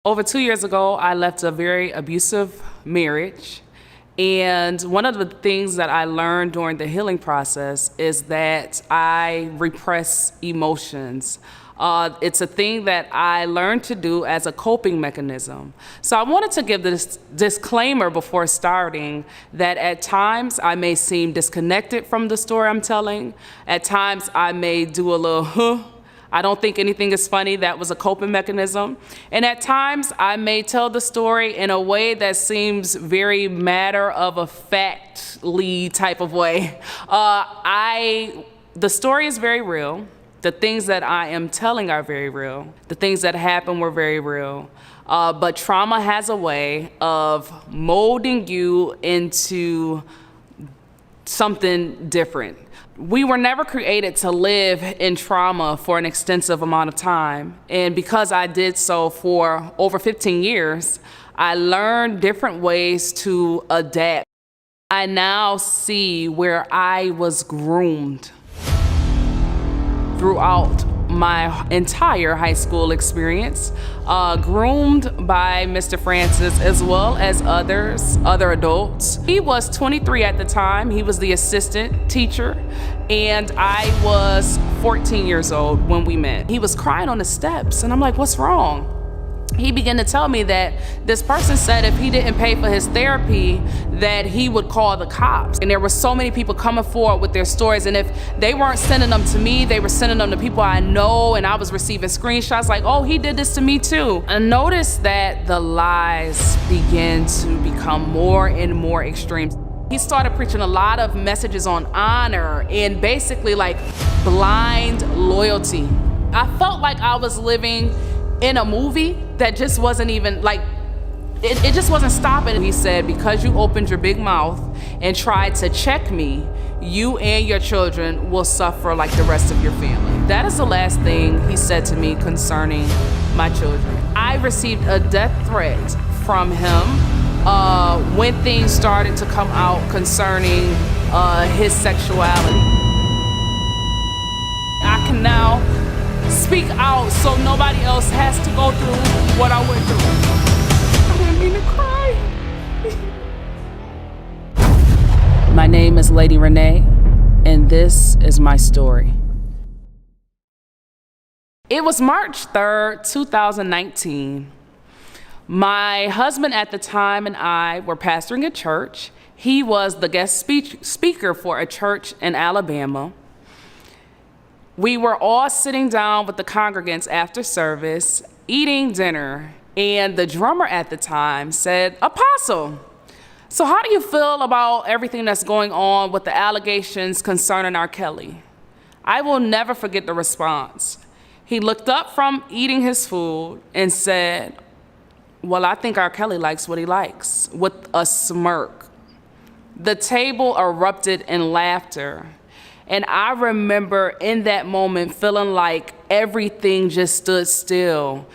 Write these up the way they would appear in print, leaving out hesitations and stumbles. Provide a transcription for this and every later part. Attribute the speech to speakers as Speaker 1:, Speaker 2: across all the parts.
Speaker 1: Over 2 years ago, I left a very abusive marriage. And one of the things that I learned during the healing process is that I repress emotions. It's a thing that I learned to do as a coping mechanism. So I wanted to give this disclaimer before starting that at times I may seem disconnected from the story I'm telling. At times I may do a little I don't think anything is funny. That was a coping mechanism. And at times I may tell the story in a way that seems very matter of factly type of way. The story is very real. The things that I am telling are very real. The things that happened were very real. But trauma has a way of molding you into something different. We were never created to live in trauma for an extensive amount of time. And because I did so for over 15 years, I learned different ways to adapt. I now see where I was groomed throughout my entire high school experience, groomed by Mr. Francis as well as other adults. He was 23 at the time. He was the assistant teacher, and I was 14 years old when we met. He was crying on the steps, and I'm like, what's wrong? He began to tell me that this person said if he didn't pay for his therapy, that he would call the cops. And there were so many people coming forward with their stories, and if they weren't sending them to me, they were sending them to people I know, and I was receiving screenshots like, oh, he did this to me too. I noticed that the lies began to become more and more extreme. He started preaching a lot of messages on honor and basically like blind loyalty. I felt like I was living in a movie that just wasn't even like, it just wasn't stopping. He said, because you opened your big mouth and tried to check me, you and your children will suffer like the rest of your family. That is the last thing he said to me concerning my children. I received a death threat from him when things started to come out concerning his sexuality. I can now speak out so nobody else has to go through what I went through. I didn't mean to cry. My name is Lady Renee, and this is my story. It was March 3rd, 2019. My husband at the time and I were pastoring a church. He was the guest speaker for a church in Alabama. We were all sitting down with the congregants after service, eating dinner, and the drummer at the time said, "Apostle, so how do you feel about everything that's going on with the allegations concerning R. Kelly?" I will never forget the response. He looked up from eating his food and said, "Well, I think R. Kelly likes what he likes," with a smirk. The table erupted in laughter. And I remember in that moment feeling like everything just stood still.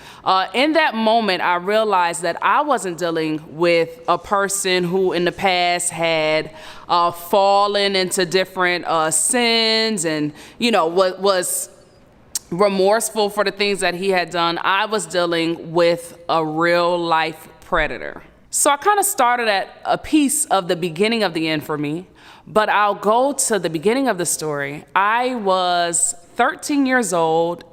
Speaker 1: In that moment, I realized that I wasn't dealing with a person who in the past had fallen into different sins and, was remorseful for the things that he had done. I was dealing with a real life predator. So I kind of started at a piece of the beginning of the end for me. But I'll go to the beginning of the story. I was 13 years old,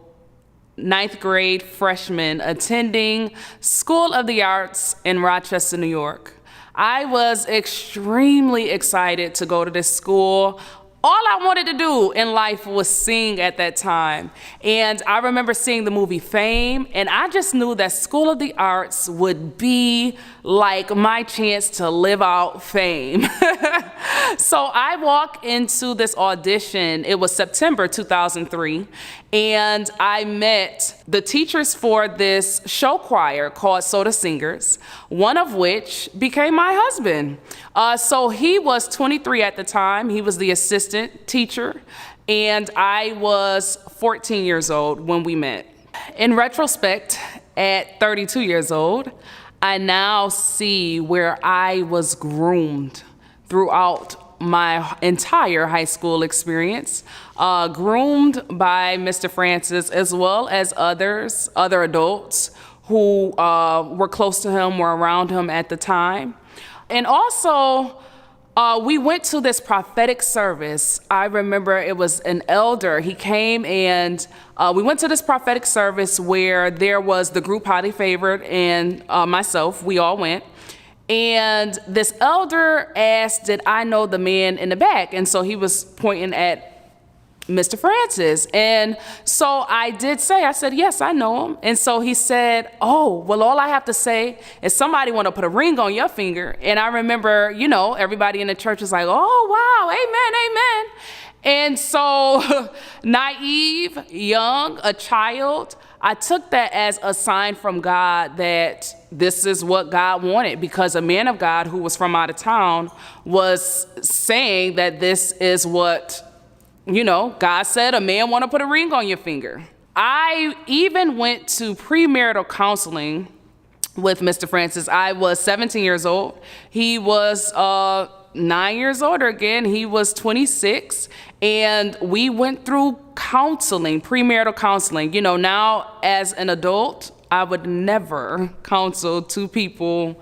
Speaker 1: 9th grade freshman, attending School of the Arts in Rochester, New York. I was extremely excited to go to this school. All I wanted to do in life was sing at that time. And I remember seeing the movie Fame, and I just knew that School of the Arts would be like my chance to live out fame. So I walked into this audition. It was September 2003, and I met the teachers for this show choir called Soda Singers, one of which became my husband. So he was 23 at the time. He was the assistant teacher, and I was 14 years old when we met. In retrospect, at 32 years old, I now see where I was groomed throughout my entire high school experience, groomed by Mr. Francis as well as other adults who were close to him, were around him at the time. And also, we went to this prophetic service. I remember it was an elder. He came and we went to this prophetic service where there was the group Highly Favored and myself. We all went. And this elder asked, did I know the man in the back? And so he was pointing at Mr. Francis. And so I did say, I said, yes, I know him. And so he said, oh, well, all I have to say is somebody want to put a ring on your finger. And I remember, you know, everybody in the church was like, oh, wow, amen, amen. And so naive, young, a child, I took that as a sign from God that this is what God wanted, because a man of God who was from out of town was saying that this is what, you know, God said a man want to put a ring on your finger. I even went to premarital counseling with Mr. Francis. I was 17 years old. He was 9 years older again. He was 26. And we went through counseling, premarital counseling. You know, now as an adult, I would never counsel two people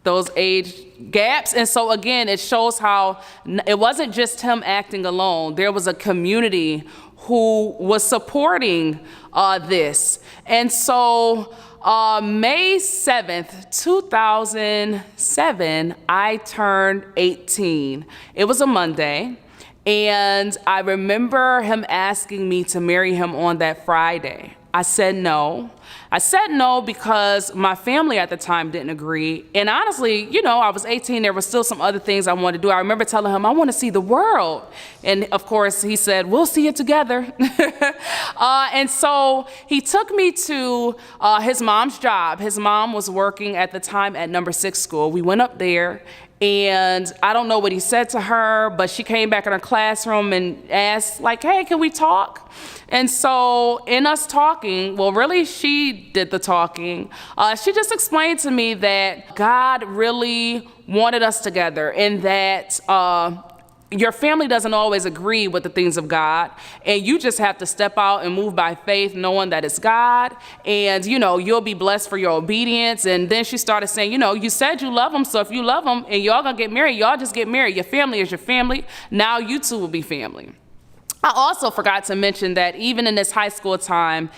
Speaker 1: those age gaps. And so again, it shows how it wasn't just him acting alone. There was a community who was supporting this. And so May 7th, 2007, I turned 18. It was a Monday. And I remember him asking me to marry him on that Friday. I said no. I said no because my family at the time didn't agree. And honestly, you know, I was 18. There were still some other things I wanted to do. I remember telling him, I want to see the world. And of course, he said, we'll see it together. And so he took me to his mom's job. His mom was working at the time at number 6 school. We went up there. And I don't know what he said to her, but she came back in her classroom and asked, like, hey, can we talk? And so in us talking, well, really, she did the talking. She just explained to me that God really wanted us together, and that your family doesn't always agree with the things of God, and you just have to step out and move by faith, knowing that it's God, and, you know, you'll be blessed for your obedience. And then she started saying, you know, you said you love him, so if you love him and y'all gonna get married, y'all just get married. Your family is your family. Now you two will be family. I also forgot to mention that even in this high school time,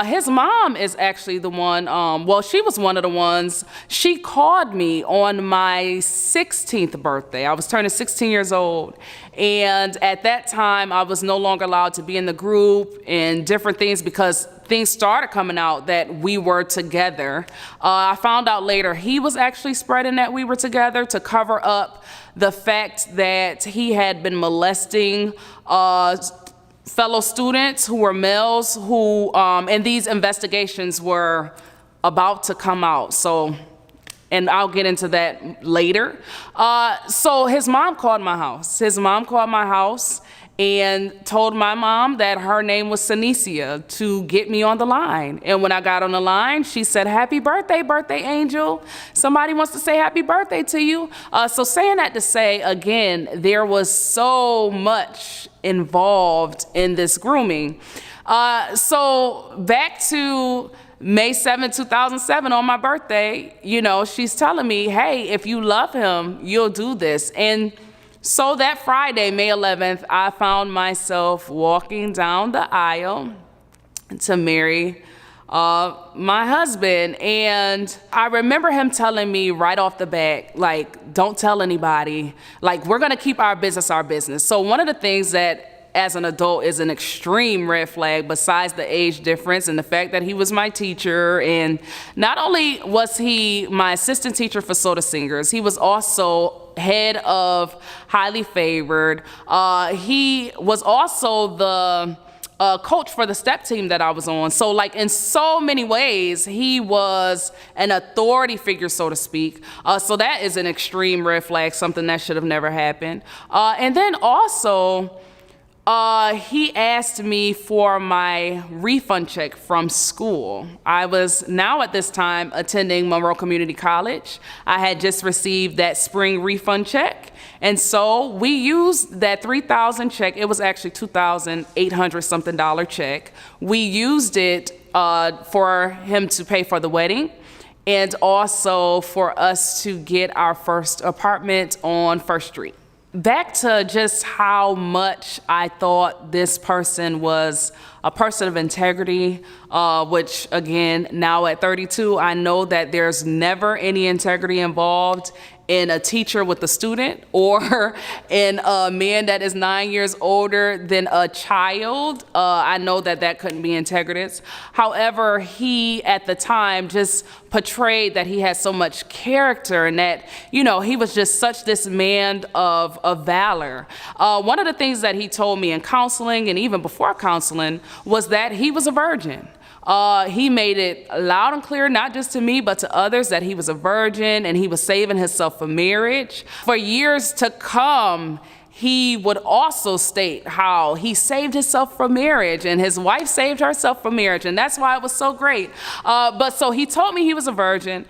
Speaker 1: his mom is actually the one, well, she was one of the ones, she called me on my 16th birthday. I was turning 16 years old. And at that time, I was no longer allowed to be in the group and different things because things started coming out that we were together. I found out later he was actually spreading that we were together to cover up the fact that he had been molesting fellow students who were males who, and these investigations were about to come out. So, and I'll get into that later. So his mom called my house. His mom called my house and told my mom that her name was Sanicia to get me on the line. And when I got on the line, she said, happy birthday, birthday angel. Somebody wants to say happy birthday to you. So saying that to say, again, there was so much involved in this grooming. So back to May 7, 2007, on my birthday, you know, she's telling me, hey, if you love him, you'll do this. And so that Friday, May 11th, I found myself walking down the aisle to marry my husband. And I remember him telling me right off the bat, like, don't tell anybody. Like, we're going to keep our business our business. So one of the things that as an adult is an extreme red flag, besides the age difference and the fact that he was my teacher. And not only was he my assistant teacher for Soda Singers, he was also head of Highly Favored. He was also the coach for the step team that I was on. So like in so many ways, he was an authority figure, so to speak. So that is an extreme red flag, something that should have never happened. And then also, he asked me for my refund check from school. I was now at this time attending Monroe Community College. I had just received that spring refund check. And so we used that $3,000 check. It was actually $2,800 something check. We used it for him to pay for the wedding, and also for us to get our first apartment on First Street. Back to just how much I thought this person was a person of integrity, which again, now at 32, I know that there's never any integrity involved in a teacher with a student or in a man that is 9 years older than a child. I know that that couldn't be integrated. However, he at the time just portrayed that he had so much character and that, you know, he was just such this man of valor. One of the things that he told me in counseling and even before counseling was that he was a virgin. He made it loud and clear, not just to me, but to others, that he was a virgin and he was saving himself for marriage. For years to come, he would also state how he saved himself for marriage and his wife saved herself for marriage, and that's why it was so great. But so he told me he was a virgin.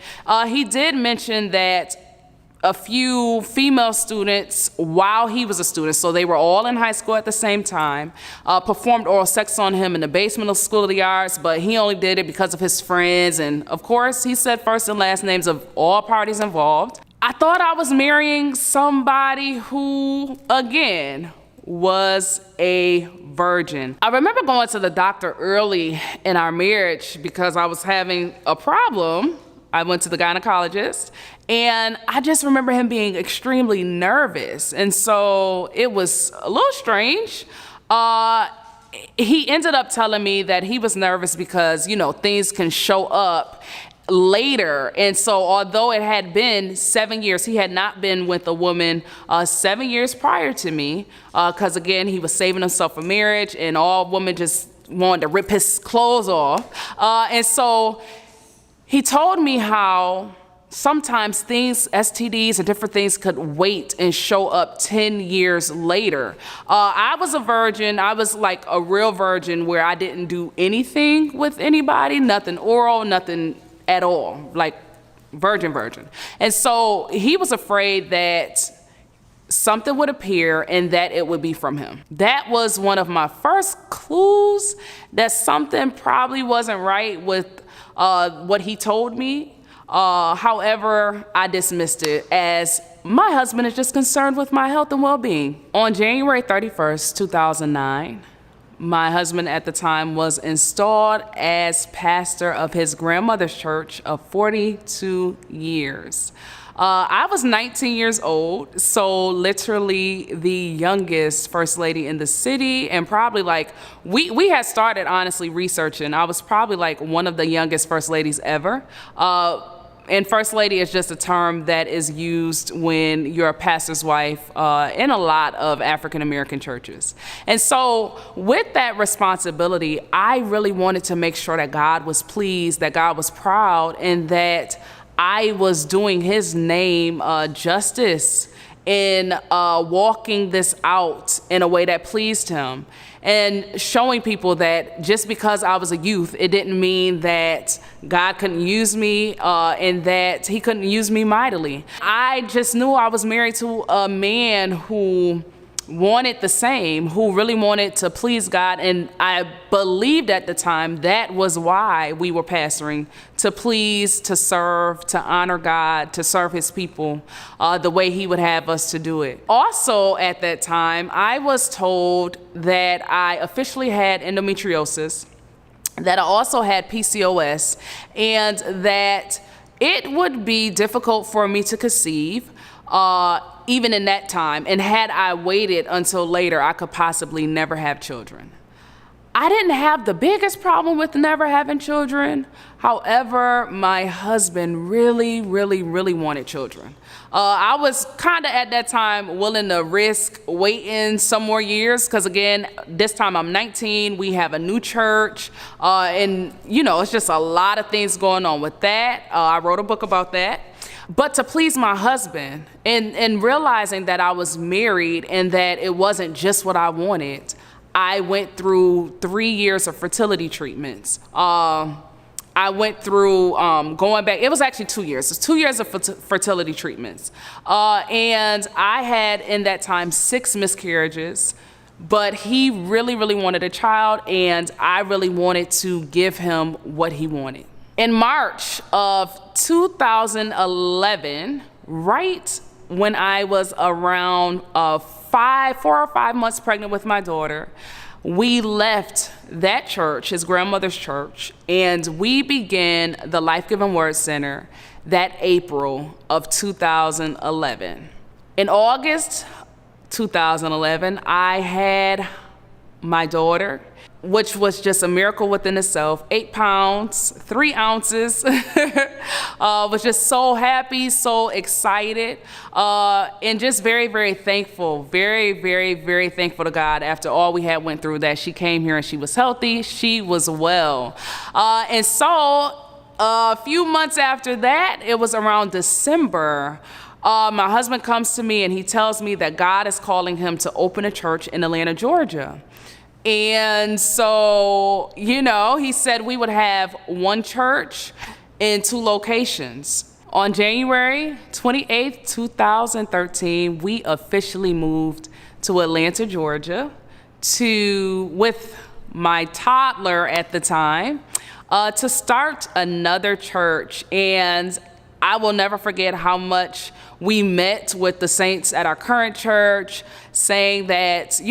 Speaker 1: He did mention that a few female students while he was a student, so they were all in high school at the same time, performed oral sex on him in the basement of School of the Arts, but he only did it because of his friends, and of course he said first and last names of all parties involved. I thought I was marrying somebody who, again, was a virgin. I remember going to the doctor early in our marriage because I was having a problem. I went to the gynecologist, and I just remember him being extremely nervous. And so it was a little strange. He ended up telling me that he was nervous because, you know, things can show up later. And so although it had been 7 years, he had not been with a woman 7 years prior to me, because again, he was saving himself for marriage and all women just wanted to rip his clothes off. And so he told me how sometimes things, STDs and different things, could wait and show up 10 years later. I was a virgin. I was like a real virgin where I didn't do anything with anybody, nothing oral, nothing at all, like virgin. And so he was afraid that something would appear and that it would be from him. That was one of my first clues that something probably wasn't right with what he told me. However, I dismissed it as my husband is just concerned with my health and well-being. On January 31st, 2009, my husband at the time was installed as pastor of his grandmother's church of 42 years. I was 19 years old, so literally the youngest first lady in the city, and probably like, we had started honestly researching. I was probably like one of the youngest first ladies ever. And first lady is just a term that is used when you're a pastor's wife in a lot of African American churches. And so with that responsibility, I really wanted to make sure that God was pleased, that God was proud, and that I was doing his name justice in walking this out in a way that pleased him, and showing people that just because I was a youth, it didn't mean that God couldn't use me and that he couldn't use me mightily. I just knew I was married to a man who wanted the same, who really wanted to please God, and I believed at the time that was why we were pastoring, to please, to serve, to honor God, to serve his people the way he would have us to do it. Also at that time, I was told that I officially had endometriosis, that I also had PCOS, and that it would be difficult for me to conceive even in that time, and had I waited until later, I could possibly never have children. I didn't have the biggest problem with never having children. However, my husband really wanted children. I was kind of at that time willing to risk waiting some more years, because again, this time I'm 19, we have a new church, and you know, it's just a lot of things going on with that. I wrote a book about that. But to please my husband, and realizing that I was married and that it wasn't just what I wanted, I went through 3 years of fertility treatments. I went through going back, it was actually 2 years. It's 2 years of fertility treatments. And I had in that time 6 miscarriages, but he really, really wanted a child, and I really wanted to give him what he wanted. In March of 2011, right when I was around 4 or 5 months pregnant with my daughter, we left that church, his grandmother's church, and we began the Life Giving Word Center that April of 2011. In August 2011, I had my daughter, which was just a miracle within itself. 8 pounds, 3 ounces. Was just so happy, so excited, and just very, very thankful. Very, very, very thankful to God after all we had went through, that she came here and she was healthy, she was well. And so a few months after that, it was around December, my husband comes to me and he tells me that God is calling him to open a church in Atlanta, Georgia. And so, he said we would have one church in 2 locations. On January 28th, 2013, we officially moved to Atlanta, Georgia, with my toddler at the time, to start another church. And I will never forget how much we met with the saints at our current church, saying that,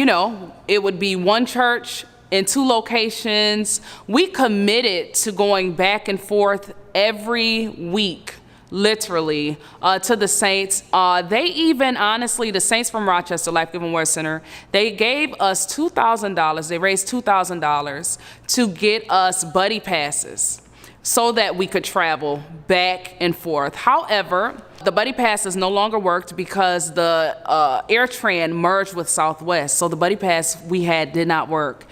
Speaker 1: it would be one church in 2 locations. We committed to going back and forth every week, literally, to the saints. They even, honestly, the saints from Rochester, Life Giving Word Center, they gave us $2,000. They raised $2,000 to get us buddy passes so that we could travel back and forth. However, the buddy passes no longer worked because the AirTran merged with Southwest, so the buddy pass we had did not work.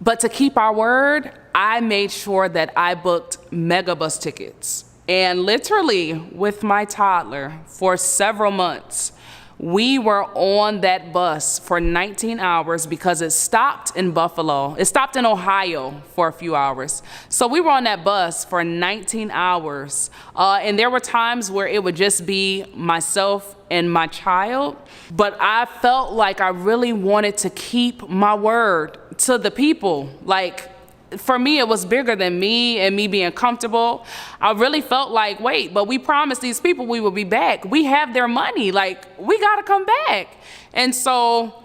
Speaker 1: But to keep our word, I made sure that I booked megabus tickets. And literally, with my toddler, for several months, we were on that bus for 19 hours because it stopped in Buffalo. It stopped in Ohio for a few hours. So we were on that bus for 19 hours. And there were times where it would just be myself and my child. But I felt like I really wanted to keep my word to the people. Like, for me, it was bigger than me and me being comfortable. I really felt like, wait, but we promised these people we would be back. We have their money. Like, we got to come back. And so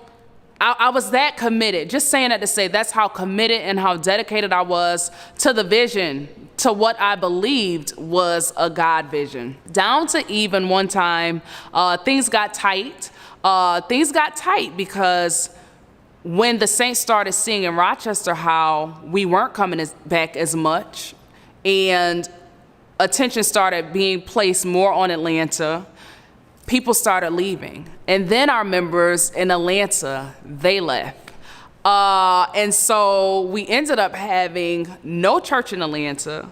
Speaker 1: I was that committed. Just saying that to say that's how committed and how dedicated I was to the vision, to what I believed was a God vision. Down to even one time, things got tight. Things got tight because when the saints started seeing in Rochester how we weren't coming back as much, and attention started being placed more on Atlanta, people started leaving. And then our members in Atlanta, they left. And so we ended up having no church in Atlanta,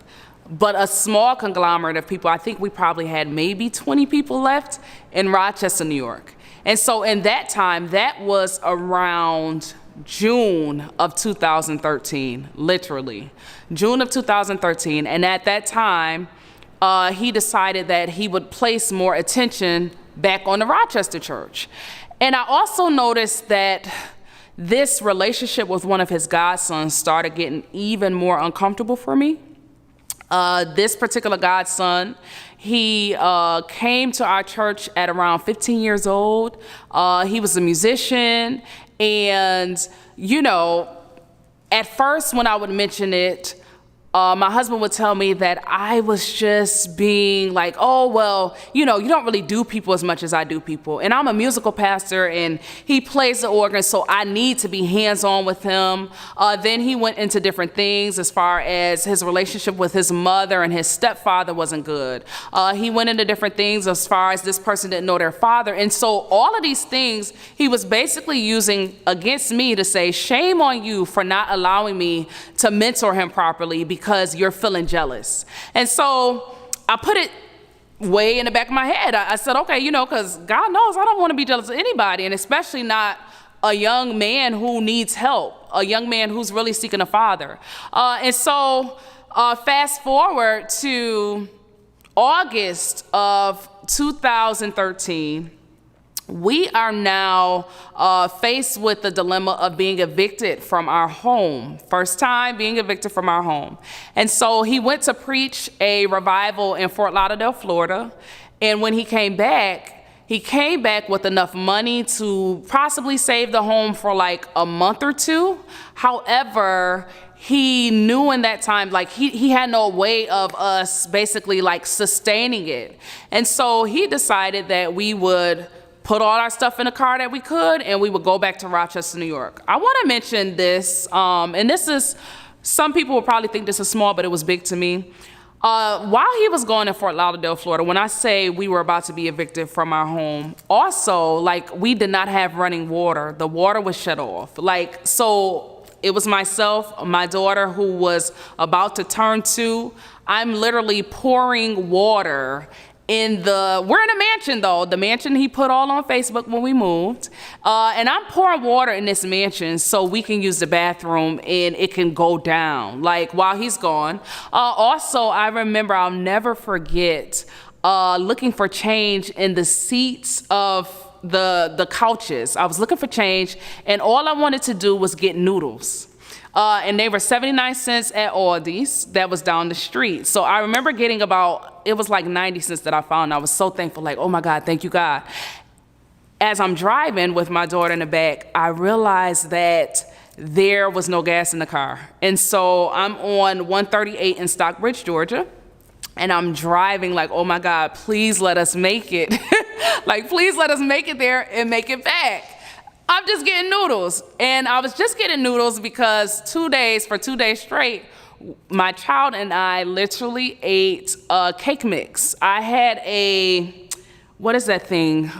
Speaker 1: but a small conglomerate of people. I think we probably had maybe 20 people left in Rochester, New York. And so in that time, that was around June of 2013, literally, June of 2013. And at that time, he decided that he would place more attention back on the Rochester church. And I also noticed that this relationship with one of his godsons started getting even more uncomfortable for me. This particular godson, he came to our church at around 15 years old. He was a musician, and at first when I would mention it, my husband would tell me that I was just being like, oh, well, you don't really do people as much as I do people. And I'm a musical pastor, and he plays the organ, so I need to be hands-on with him. Then he went into different things as far as his relationship with his mother and his stepfather wasn't good. He went into different things as far as this person didn't know their father. And so all of these things he was basically using against me to say, shame on you for not allowing me to mentor him properly because you're feeling jealous. And so I put it way in the back of my head. I said, okay, because God knows I don't want to be jealous of anybody, and especially not a young man who needs help, a young man who's really seeking a father. And so fast forward to August of 2013, we are now faced with the dilemma of being evicted from our home. First time being evicted from our home. And so he went to preach a revival in Fort Lauderdale, Florida. And when he came back with enough money to possibly save the home for like a month or two. However, he knew in that time, like he had no way of us basically like sustaining it. And so he decided that we would put all our stuff in a car that we could, and we would go back to Rochester, New York. I want to mention this, and this is, some people will probably think this is small, but it was big to me. While he was going to Fort Lauderdale, Florida, when I say we were about to be evicted from our home, also, like, we did not have running water. The water was shut off. Like, so it was myself, my daughter, who was about to turn 2. I'm literally pouring water we're in a mansion though, the mansion he put all on Facebook when we moved. And I'm pouring water in this mansion so we can use the bathroom and it can go down, like while he's gone. Also, I remember, I'll never forget, looking for change in the seats of the couches. I was looking for change, and all I wanted to do was get noodles. And they were 79 cents at Aldi's that was down the street. So I remember getting it was like 90 cents that I found. I was so thankful, like, oh my God, thank you, God. As I'm driving with my daughter in the back, I realized that there was no gas in the car. And so I'm on 138 in Stockbridge, Georgia. And I'm driving like, oh my God, please let us make it. Like, please let us make it there and make it back. I'm just getting noodles. And I was just getting noodles because for 2 days straight, my child and I literally ate a cake mix. I had what is that thing?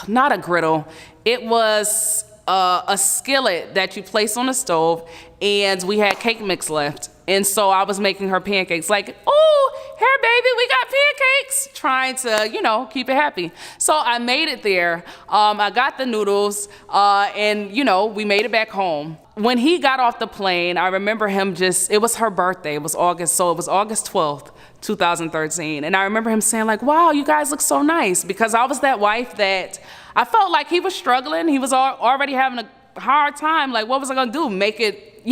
Speaker 1: Not a griddle. It was a skillet that you place on the stove, and we had cake mix left. And so I was making her pancakes, like, oh, here, baby, we got pancakes, trying to, keep it happy. So I made it there. I got the noodles, and, we made it back home. When he got off the plane, I remember him it was her birthday. It was August 12th, 2013. And I remember him saying, like, wow, you guys look so nice. Because I was that wife that I felt like he was struggling. He was already having a hard time. Like, what was I going to do? Make it,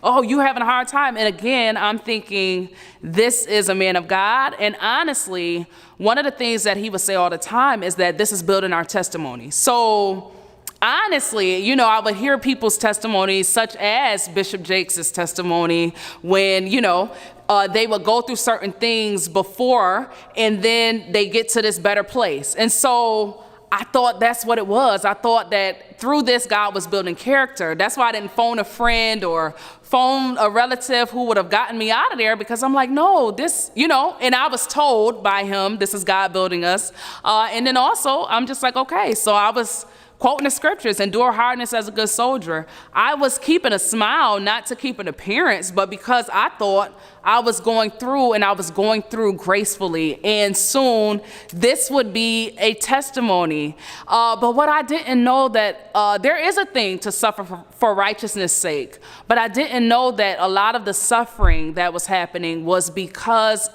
Speaker 1: oh, you having a hard time. And again, I'm thinking, this is a man of God. And honestly, one of the things that he would say all the time is that this is building our testimony. So honestly, I would hear people's testimonies, such as Bishop Jakes' testimony, when, they would go through certain things before, and then they get to this better place. And so I thought that's what it was. I thought that through this, God was building character. That's why I didn't phone a friend or phone a relative who would have gotten me out of there, because I'm like, no, this, and I was told by him, this is God building us. And then also, I'm just like, okay, so I was quoting the scriptures, endure hardness as a good soldier. I was keeping a smile, not to keep an appearance, but because I thought I was going through, and I was going through gracefully, and soon this would be a testimony. But what I didn't know, that there is a thing to suffer for righteousness' sake, but I didn't know that a lot of the suffering that was happening was because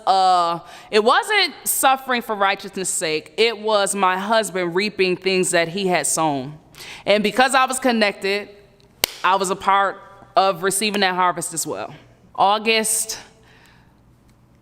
Speaker 1: it wasn't suffering for righteousness' sake. It was my husband reaping things that he had sown. And because I was connected, I was a part of receiving that harvest as well. August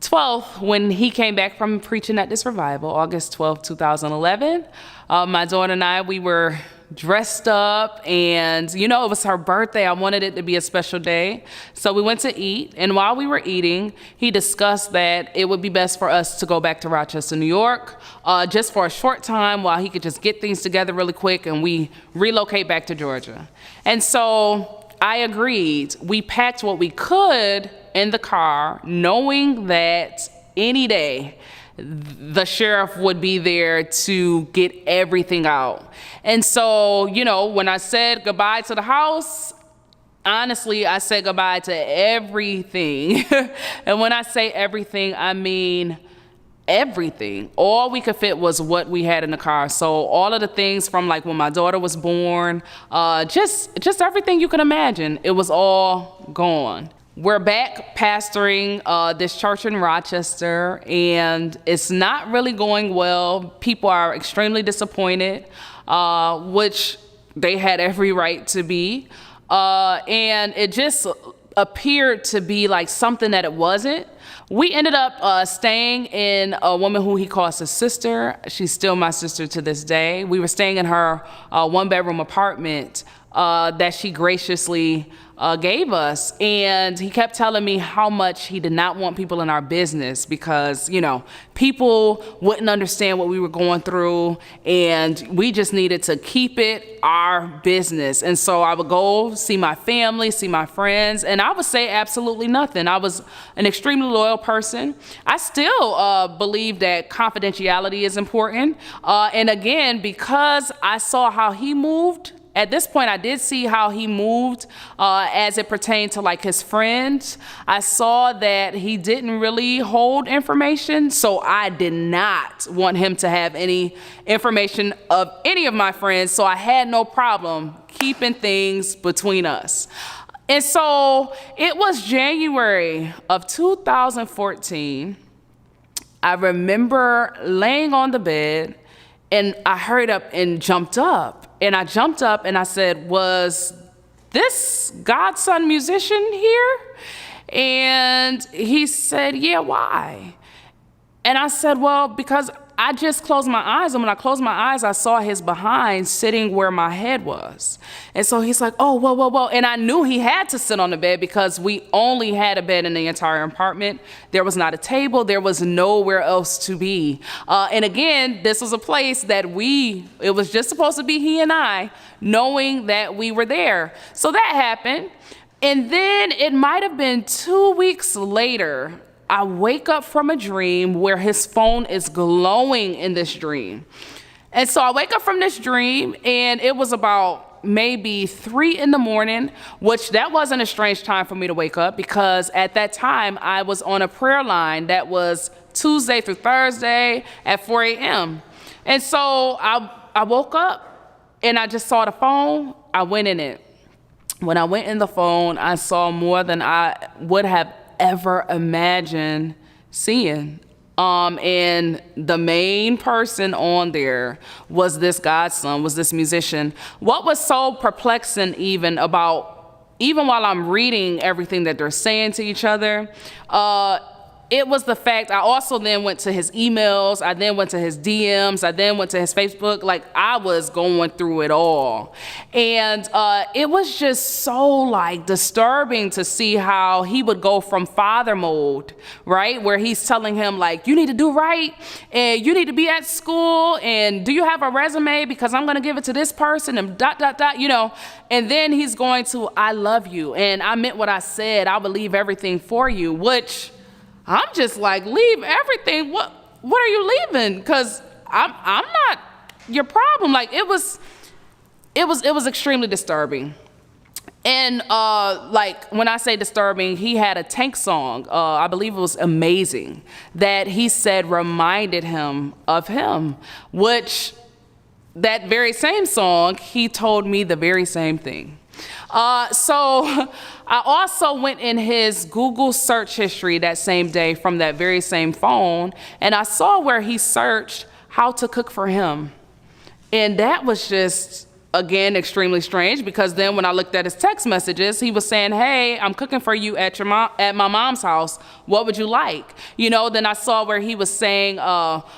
Speaker 1: 12th, when he came back from preaching at this revival, August 12th, 2011, my daughter and I, we were dressed up, and it was her birthday. I wanted it to be a special day. So we went to eat, and while we were eating, he discussed that it would be best for us to go back to Rochester, New York, just for a short time while he could just get things together really quick, and we relocate back to Georgia. And so I agreed. We packed what we could in the car, knowing that any day the sheriff would be there to get everything out. And so, when I said goodbye to the house, honestly, I said goodbye to everything. And when I say everything, I mean everything. All we could fit was what we had in the car. So all of the things from like when my daughter was born, just everything you can imagine, it was all gone. We're back pastoring this church in Rochester, and it's not really going well. People are extremely disappointed. which they had every right to be. And it just appeared to be like something that it wasn't. We ended up staying in a woman who he calls his sister. She's still my sister to this day. We were staying in her one-bedroom apartment that she graciously gave us. And he kept telling me how much he did not want people in our business because, you know, people wouldn't understand what we were going through, and we just needed to keep it our business. And so I would go see my family, see my friends, and I would say absolutely nothing. I was an extremely loyal person. I still believe that confidentiality is important. And again, because I saw how he moved, at this point, I did see how he moved as it pertained to like his friends. I saw that he didn't really hold information, so I did not want him to have any information of any of my friends, so I had no problem keeping things between us. And so it was January of 2014. I remember laying on the bed, and I hurried up and jumped up. And I jumped up and I said, was this godson musician here? And he said, yeah, why? And I said, well, because I just closed my eyes, and when I closed my eyes, I saw his behind sitting where my head was. And so he's like, oh, whoa. And I knew he had to sit on the bed because we only had a bed in the entire apartment. There was not a table. There was nowhere else to be. And again, this was a place that it was just supposed to be he and I, knowing that we were there. So that happened. And then it might have been 2 weeks later, I wake up from a dream where his phone is glowing in this dream. And so I wake up from this dream, and it was about maybe 3 in the morning, which that wasn't a strange time for me to wake up because at that time I was on a prayer line that was Tuesday through Thursday at 4 a.m. And so I woke up and I just saw the phone. I went in it. When I went in the phone, I saw more than I would have ever imagined seeing. And the main person on there was this godson, was this musician. What was so perplexing even while I'm reading everything that they're saying to each other, it was the fact I also then went to his emails, I then went to his DMs, I then went to his Facebook. Like, I was going through it all. And it was just so like disturbing to see how he would go from father mode, right? Where he's telling him like, you need to do right, and you need to be at school, and do you have a resume? Because I'm gonna give it to this person, and ... you know. And then he's going to, I love you, and I meant what I said, I will leave everything for you, which I'm just like, leave everything? What are you leaving? Because I'm not your problem. Like, it was extremely disturbing. And like, when I say disturbing, he had a Tank song, I believe it was Amazing, that he said reminded him of him, which that very same song, he told me the very same thing. So I also went in his Google search history that same day from that very same phone, and I saw where he searched how to cook for him. And that was just, again, extremely strange, because then when I looked at his text messages, he was saying, hey, I'm cooking for you at my mom's house. What would you like? You know, then I saw where he was saying,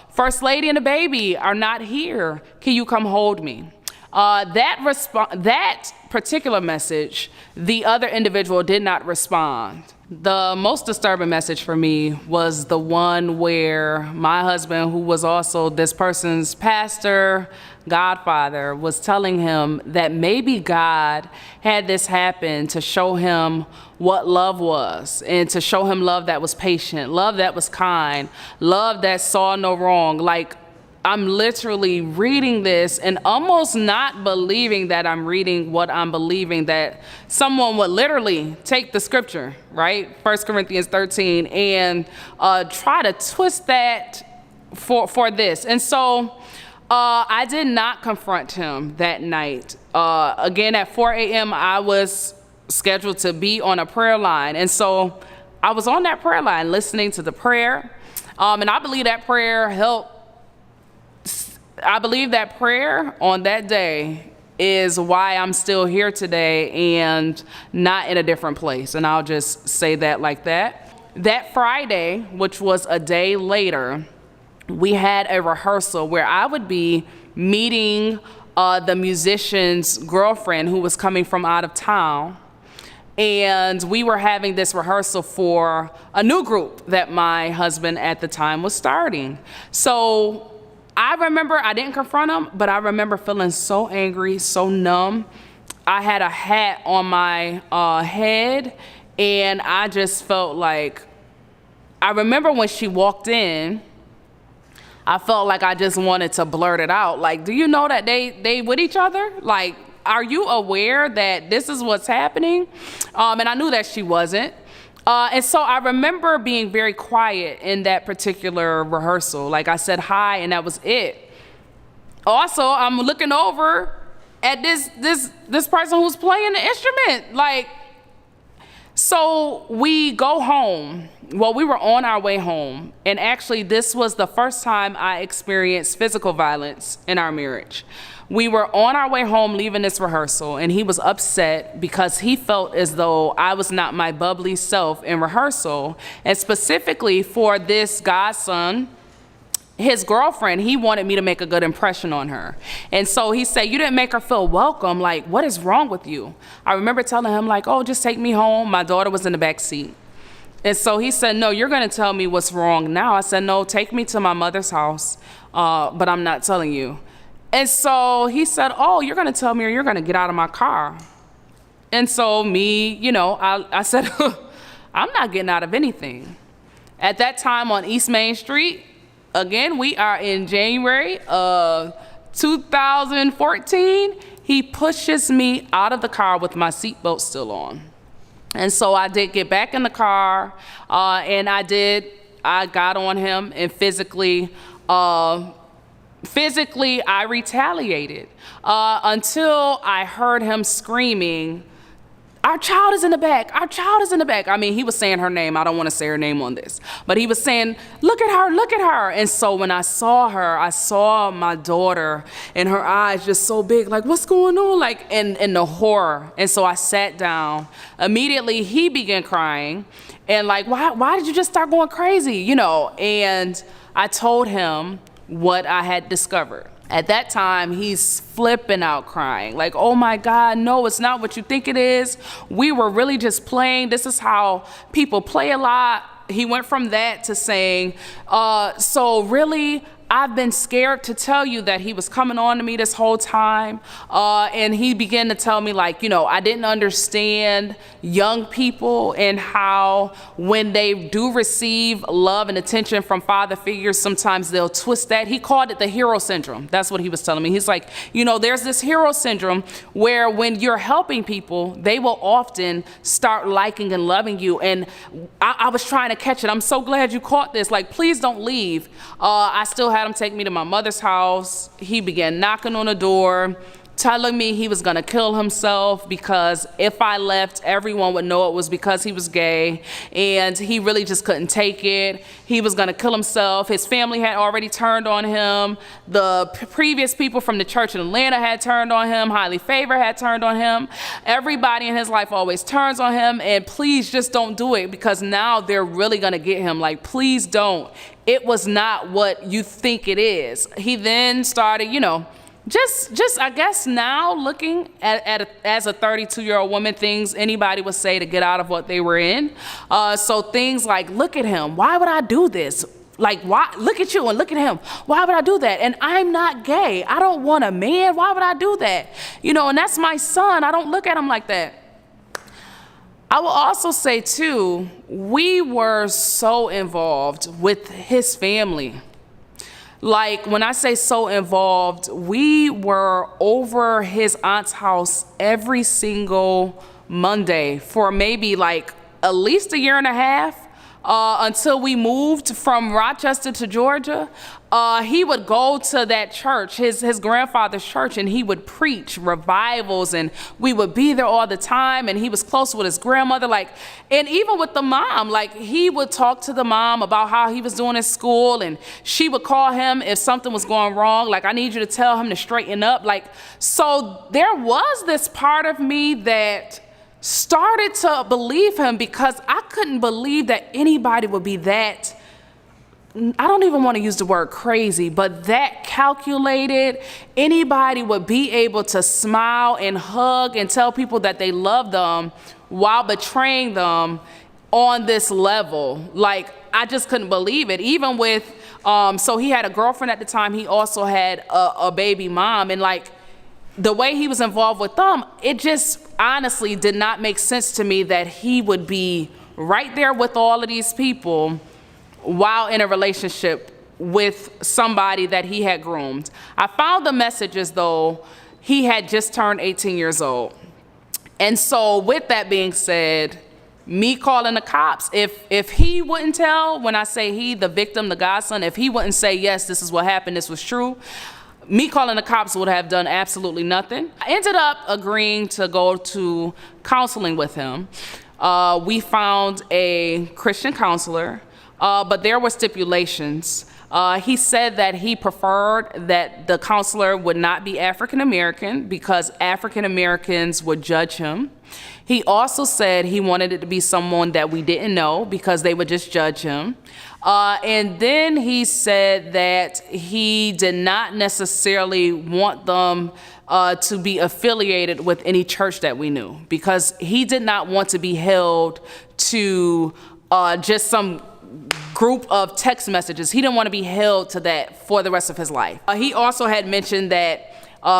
Speaker 1: First Lady and the baby are not here. Can you come hold me? That particular message, the other individual did not respond. The most disturbing message for me was the one where my husband, who was also this person's pastor, godfather, was telling him that maybe God had this happen to show him what love was, and to show him love that was patient, love that was kind, love that saw no wrong. Like, I'm literally reading this and almost not believing that I'm reading what I'm believing, that someone would literally take the scripture, right? 1 Corinthians 13, and try to twist that for this. And so I did not confront him that night. Again, at 4 a.m., I was scheduled to be on a prayer line. And so I was on that prayer line listening to the prayer. And I believe that prayer helped I believe that prayer on that day is why I'm still here today and not in a different place. And I'll just say that like that. That Friday, which was a day later, we had a rehearsal where I would be meeting the musician's girlfriend who was coming from out of town. And we were having this rehearsal for a new group that my husband at the time was starting. So I remember, I didn't confront him, but I remember feeling so angry, so numb. I had a hat on my head, and I just felt like, I remember when she walked in, I felt like I just wanted to blurt it out. Like, do you know that they with each other? Like, are you aware that this is what's happening? And I knew that she wasn't. And so I remember being very quiet in that particular rehearsal. Like, I said hi, and that was it. Also, I'm looking over at this person who's playing the instrument. Like, so we go home. Well, we were on our way home, and actually this was the first time I experienced physical violence in our marriage. We were on our way home leaving this rehearsal, and he was upset because he felt as though I was not my bubbly self in rehearsal. And specifically for this godson, his girlfriend, he wanted me to make a good impression on her. And so he said, you didn't make her feel welcome. Like, what is wrong with you? I remember telling him, like, oh, just take me home. My daughter was in the back seat. And so he said, no, you're going to tell me what's wrong now. I said, no, take me to my mother's house, but I'm not telling you. And so he said, oh, you're going to tell me or you're going to get out of my car. And so me, you know, I said, I'm not getting out of anything. At that time on East Main Street, again, we are in January of 2014, he pushes me out of the car with my seatbelt still on. And so I did get back in the car, and I got on him, and physically I retaliated until I heard him screaming, our child is in the back, our child is in the back. I mean, he was saying her name. I don't want to say her name on this, but he was saying, look at her, look at her. And so when I saw her, I saw my daughter and her eyes just so big, like, what's going on? Like, in the horror. And so I sat down. Immediately, he began crying and like, why did you just start going crazy? You know, and I told him what I had discovered. At that time, he's flipping out crying, like, oh my God, no, it's not what you think it is. We were really just playing. This is how people play a lot. He went from that to saying, so really, I've been scared to tell you that he was coming on to me this whole time. And he began to tell me, like, you know, I didn't understand young people and how when they do receive love and attention from father figures, sometimes they'll twist that. He called it the hero syndrome. That's what he was telling me. He's like, you know, there's this hero syndrome where when you're helping people, they will often start liking and loving you. And I was trying to catch it. I'm so glad you caught this. Like, please don't leave. I still had him take me to my mother's house. He began knocking on the door, telling me he was gonna kill himself because if I left, everyone would know it was because he was gay, and he really just couldn't take it. He was gonna kill himself. His family had already turned on him. The previous people from the church in Atlanta had turned on him. Highly Favored had turned on him. Everybody in his life always turns on him, and please just don't do it because now they're really gonna get him. Like, please don't. It was not what you think it is. He then started, you know, just I guess now looking as a 32-year-old woman, things anybody would say to get out of what they were in. So things like, look at him. Why would I do this? Like, why? Look at you and look at him. Why would I do that? And I'm not gay. I don't want a man. Why would I do that? You know, and that's my son. I don't look at him like that. I will also say, too, we were so involved with his family. Like, when I say so involved, we were over his aunt's house every single Monday for maybe like at least a year and a half. until we moved from Rochester to Georgia. He would go to that church, his grandfather's church, and he would preach revivals, and we would be there all the time, and he was close with his grandmother, and even with the mom, he would talk to the mom about how he was doing at school, and she would call him if something was going wrong, I need you to tell him to straighten up, so there was this part of me that started to believe him, because I couldn't believe that anybody would be that, I don't even want to use the word crazy, but that calculated. Anybody would be able to smile and hug and tell people that they love them while betraying them on this level. I just couldn't believe it. Even with, so he had a girlfriend at the time. He also had a baby mom, and the way he was involved with them, it just honestly did not make sense to me that he would be right there with all of these people while in a relationship with somebody that he had groomed. I found the messages, though. He had just turned 18 years old. And so with that being said, me calling the cops, if he wouldn't tell, when I say he, the victim, the godson, if he wouldn't say, yes, this is what happened, this was true, me calling the cops would have done absolutely nothing. I ended up agreeing to go to counseling with him. We found a Christian counselor, but there were stipulations. He said that he preferred that the counselor would not be African American because African Americans would judge him. He also said he wanted it to be someone that we didn't know because they would just judge him. And then he said that he did not necessarily want them to be affiliated with any church that we knew, because he did not want to be held to just some group of text messages. He didn't want to be held to that for the rest of his life. He also had mentioned that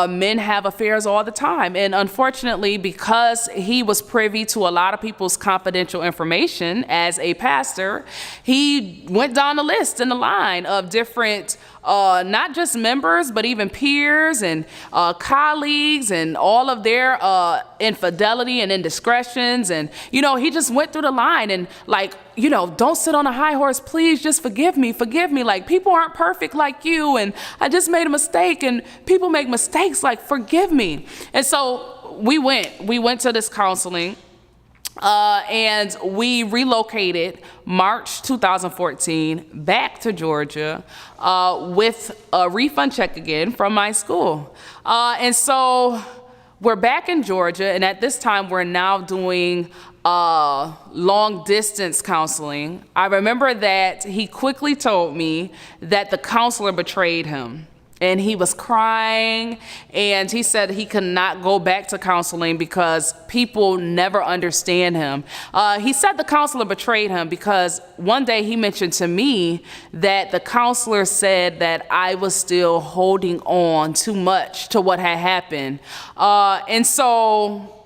Speaker 1: men have affairs all the time. And unfortunately, because he was privy to a lot of people's confidential information as a pastor, he went down the list in the line of different, not just members, but even peers and colleagues and all of their infidelity and indiscretions. And, he just went through the line and don't sit on a high horse, please just forgive me. People aren't perfect like you, and I just made a mistake, and people make mistakes, forgive me. And so we went to this counseling, and we relocated March 2014 back to Georgia with a refund check again from my school. And so we're back in Georgia, and at this time we're now doing long distance counseling. I remember that he quickly told me that the counselor betrayed him, and he was crying, and he said he could not go back to counseling because people never understand him. He said the counselor betrayed him because one day he mentioned to me that the counselor said that I was still holding on too much to what had happened. And so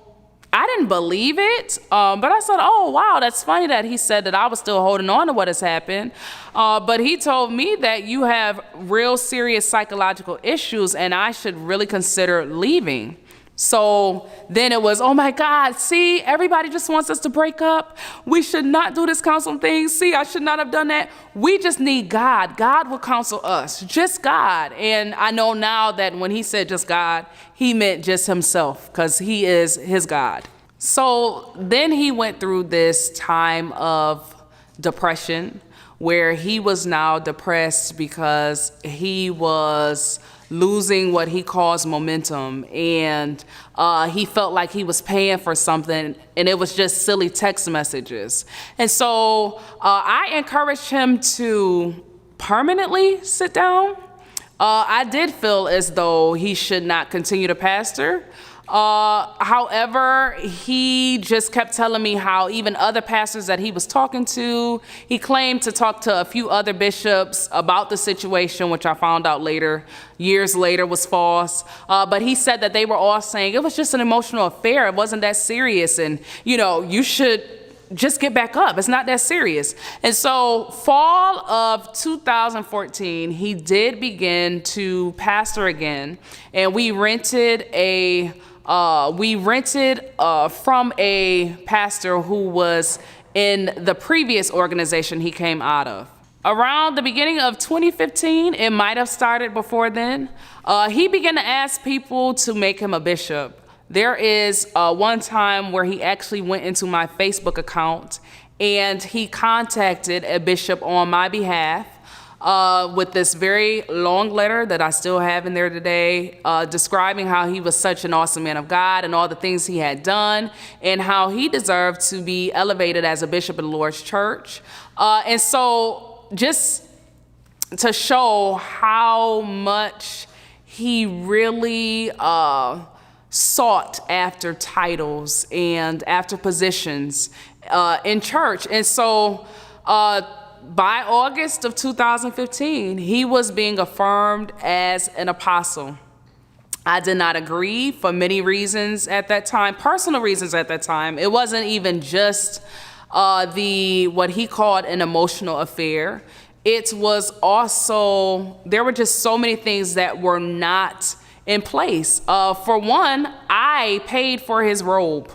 Speaker 1: I didn't believe it, but I said, oh, wow, that's funny that he said that I was still holding on to what has happened. But he told me that you have real serious psychological issues and I should really consider leaving. So then it was, oh my God, see, everybody just wants us to break up. We should not do this counseling thing. See, I should not have done that. We just need God. God will counsel us, just God. And I know now that when he said just God, he meant just himself, because he is his God. So then he went through this time of depression where he was now depressed because he was losing what he calls momentum, and he felt like he was paying for something and it was just silly text messages. And so I encouraged him to permanently sit down. I did feel as though he should not continue to pastor. However, he just kept telling me how even other pastors that he was talking to, he claimed to talk to a few other bishops about the situation, which I found out years later was false. But he said that they were all saying it was just an emotional affair. It wasn't that serious. And, you should just get back up. It's not that serious. And so fall of 2014, he did begin to pastor again. And we rented from a pastor who was in the previous organization he came out of. Around the beginning of 2015, it might have started before then, he began to ask people to make him a bishop. There is one time where he actually went into my Facebook account and he contacted a bishop on my behalf with this very long letter that I still have in there today, describing how he was such an awesome man of God and all the things he had done and how he deserved to be elevated as a bishop in the Lord's church. And so just to show how much he really sought after titles and after positions in church. And so by August of 2015, he was being affirmed as an apostle. I did not agree for many reasons at that time, personal reasons at that time. It wasn't even just what he called an emotional affair. It was also, there were just so many things that were not in place. For one, I paid for his robe.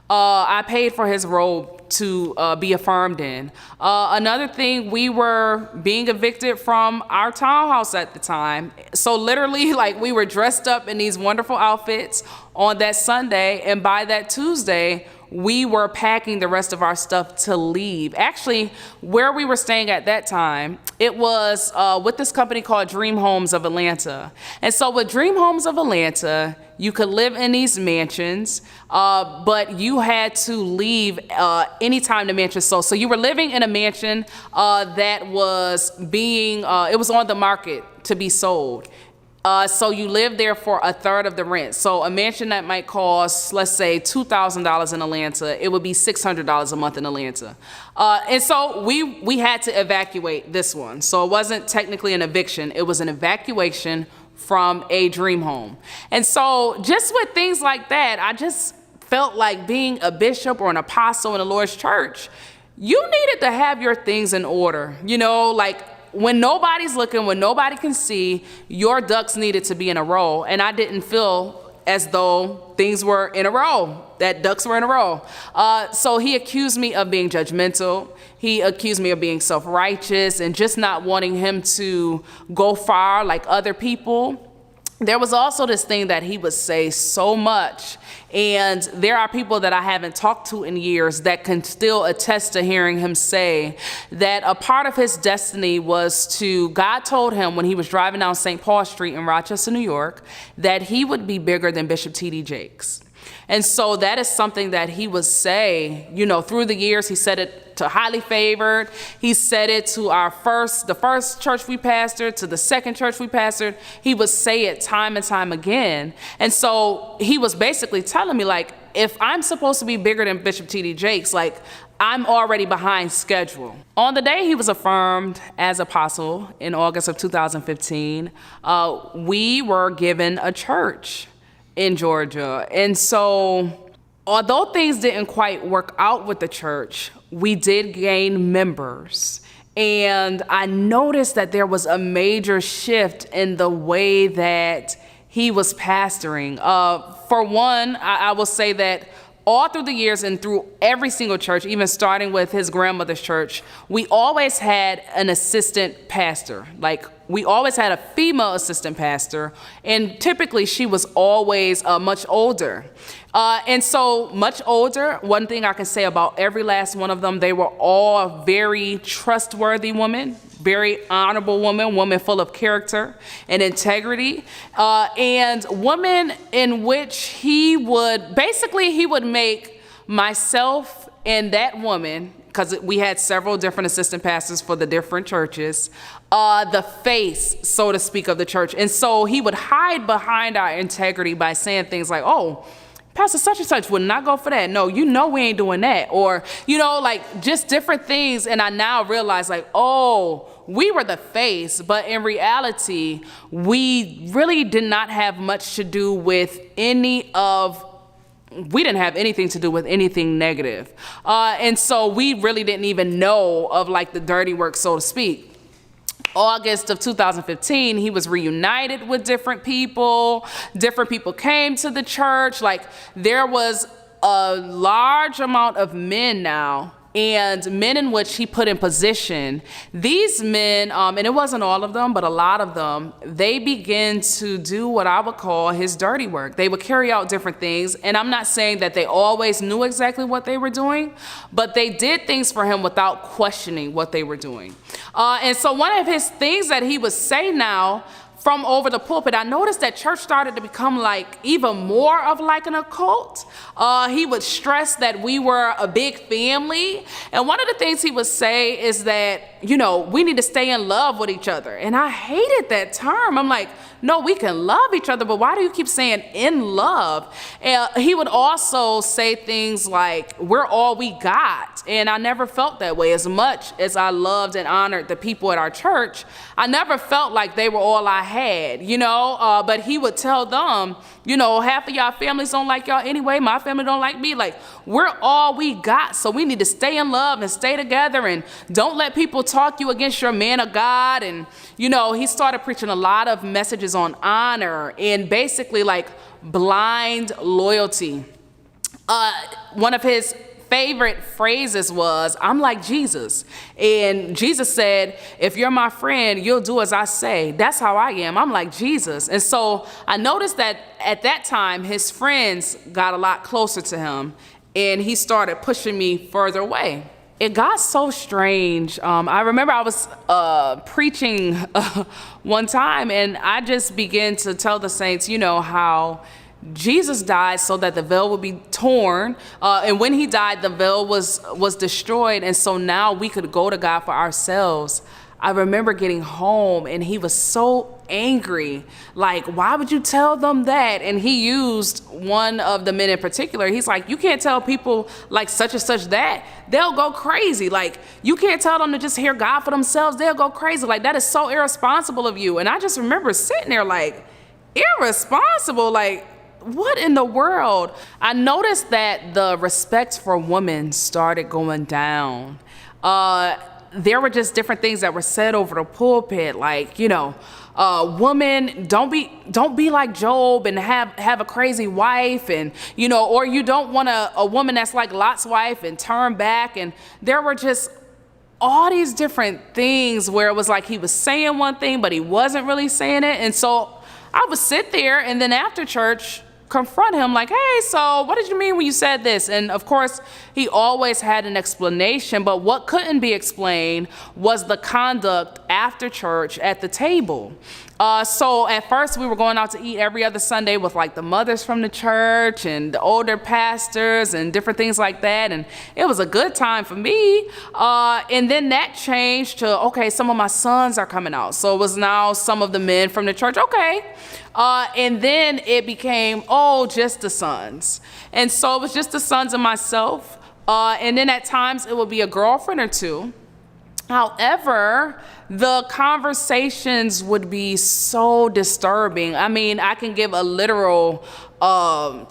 Speaker 1: I paid for his robe to be affirmed in. Another thing, we were being evicted from our townhouse at the time. So literally, like, we were dressed up in these wonderful outfits on that Sunday, and by that Tuesday, we were packing the rest of our stuff to leave. Actually, where we were staying at that time, it was with this company called Dream Homes of Atlanta. And so with Dream Homes of Atlanta, you could live in these mansions, but you had to leave anytime the mansion sold. So you were living in a mansion that was being, it was on the market to be sold. So you live there for a third of the rent. So a mansion that might cost, let's say, $2,000 in Atlanta, it would be $600 a month in Atlanta. And so we had to evacuate this one. So it wasn't technically an eviction. It was an evacuation from a dream home. And so just with things like that, I just felt like being a bishop or an apostle in the Lord's church, you needed to have your things in order. You know, like, when nobody's looking, when nobody can see, your ducks needed to be in a row. And I didn't feel as though things were in a row, that ducks were in a row. So he accused me of being judgmental. He accused me of being self-righteous and just not wanting him to go far like other people. There was also this thing that he would say so much, and there are people that I haven't talked to in years that can still attest to hearing him say that a part of his destiny was to, God told him when he was driving down St. Paul Street in Rochester, New York, that he would be bigger than Bishop T.D. Jakes. And so that is something that he would say, you know, through the years. He said it to Highly Favored. He said it to the first church we pastored, to the second church we pastored. He would say it time and time again. And so he was basically telling me, like, if I'm supposed to be bigger than Bishop T.D. Jakes, like, I'm already behind schedule. On the day he was affirmed as apostle in August of 2015, we were given a church in Georgia. And so although things didn't quite work out with the church, we did gain members. And I noticed that there was a major shift in the way that he was pastoring. For one, I will say that all through the years and through every single church, even starting with his grandmother's church, we always had an assistant pastor. Like, we always had a female assistant pastor, and typically she was always much older. And so much older, one thing I can say about every last one of them, they were all very trustworthy women, very honorable women full of character and integrity, and women in which he would make myself and that woman, because we had several different assistant pastors for the different churches, the face, so to speak, of the church. And so he would hide behind our integrity by saying things like, oh, Pastor such and such would not go for that. No, you know we ain't doing that. Or, you know, like, just different things. And I now realize, like, oh, we were the face, but in reality, we really did not have much to do with we didn't have anything to do with anything negative. And so we really didn't even know of, like, the dirty work, so to speak. August of 2015, he was reunited with different people. Different people came to the church. Like, there was a large amount of men now and men in which he put in position. These men, and it wasn't all of them, but a lot of them, they began to do what I would call his dirty work. They would carry out different things, and I'm not saying that they always knew exactly what they were doing, but they did things for him without questioning what they were doing. And so one of his things that he would say now from over the pulpit, I noticed that church started to become like even more of like an occult. He would stress that we were a big family. And one of the things he would say is that, you know, we need to stay in love with each other. And I hated that term. I'm like, no, we can love each other, but why do you keep saying in love? He would also say things like, we're all we got. And I never felt that way. As much as I loved and honored the people at our church, I never felt like they were all I had, you know, but he would tell them, you know, half of y'all families don't like y'all anyway. My family don't like me. Like, we're all we got. So we need to stay in love and stay together, and don't let people talk you against your man of God. And, you know, he started preaching a lot of messages on honor and basically like blind loyalty. One of his favorite phrases was, I'm like Jesus. And Jesus said, if you're my friend, you'll do as I say. That's how I am. I'm like Jesus. And so I noticed that at that time, his friends got a lot closer to him, and he started pushing me further away. It got so strange. I remember I was preaching one time, and I just began to tell the saints, you know, how Jesus died so that the veil would be torn. And when he died, the veil was destroyed. And so now we could go to God for ourselves. I remember getting home, and he was so angry. Like, why would you tell them that? And he used one of the men in particular. He's like, you can't tell people like such and such that. They'll go crazy. Like, you can't tell them to just hear God for themselves. They'll go crazy. Like, that is so irresponsible of you. And I just remember sitting there like, irresponsible? Like, what in the world? I noticed that the respect for women started going down. There were just different things that were said over the pulpit, like, you know, woman, don't be like Job and have a crazy wife, and, you know, or you don't want a woman that's like Lot's wife and turn back. And there were just all these different things where it was like he was saying one thing, but he wasn't really saying it. And so I would sit there, and then after church, confront him like, hey, so what did you mean when you said this? And of course, he always had an explanation, but what couldn't be explained was the conduct after church at the table. So at first we were going out to eat every other Sunday with like the mothers from the church and the older pastors and different things like that. And it was a good time for me. And then that changed to, okay, some of my sons are coming out. So it was now some of the men from the church. Okay. And then it became, just the sons. And so it was just the sons and myself. And then at times it would be a girlfriend or two. However, the conversations would be so disturbing. I mean, I can give a literal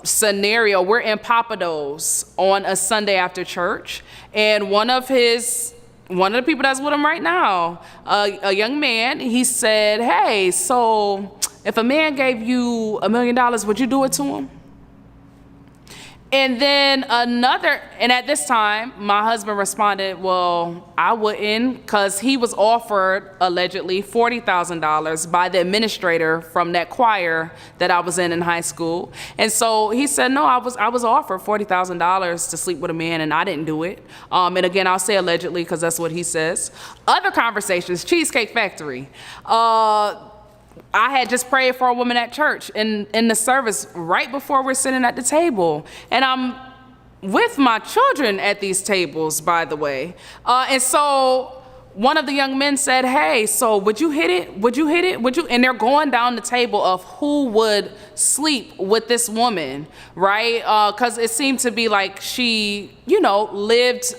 Speaker 1: scenario. We're in Papados on a Sunday after church, and one of the people that's with him right now, a young man, he said, hey, so if a man gave you $1 million, would you do it to him? And then and at this time, my husband responded, well, I wouldn't, because he was offered, allegedly, $40,000 by the administrator from that choir that I was in high school. And so he said, no, I was offered $40,000 to sleep with a man, and I didn't do it. And again, I'll say allegedly, because that's what he says. Other conversations, Cheesecake Factory. I had just prayed for a woman at church in the service right before we're sitting at the table. And I'm with my children at these tables, by the way. And so one of the young men said, hey, so would you hit it? Would you hit it? Would you? And they're going down the table of who would sleep with this woman, right? Because it seemed to be like she, lived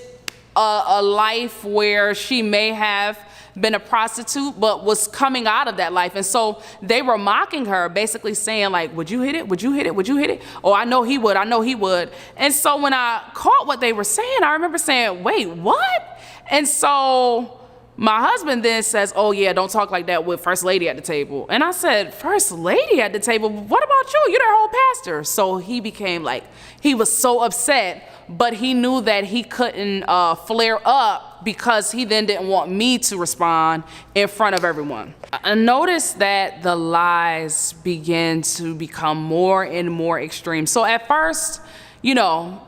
Speaker 1: a life where she may have been a prostitute, but was coming out of that life. And so they were mocking her, basically saying like, would you hit it? Would you hit it? Would you hit it? Oh, I know he would. I know he would. And so when I caught what they were saying, I remember saying, wait, what? And so My husband then says, oh yeah, don't talk like that with First Lady at the table. And I said, First Lady at the table? What about you? You're their whole pastor. So he became like, he was so upset, but he knew that he couldn't flare up because he then didn't want me to respond in front of everyone. I noticed that the lies began to become more and more extreme. So at first, you know,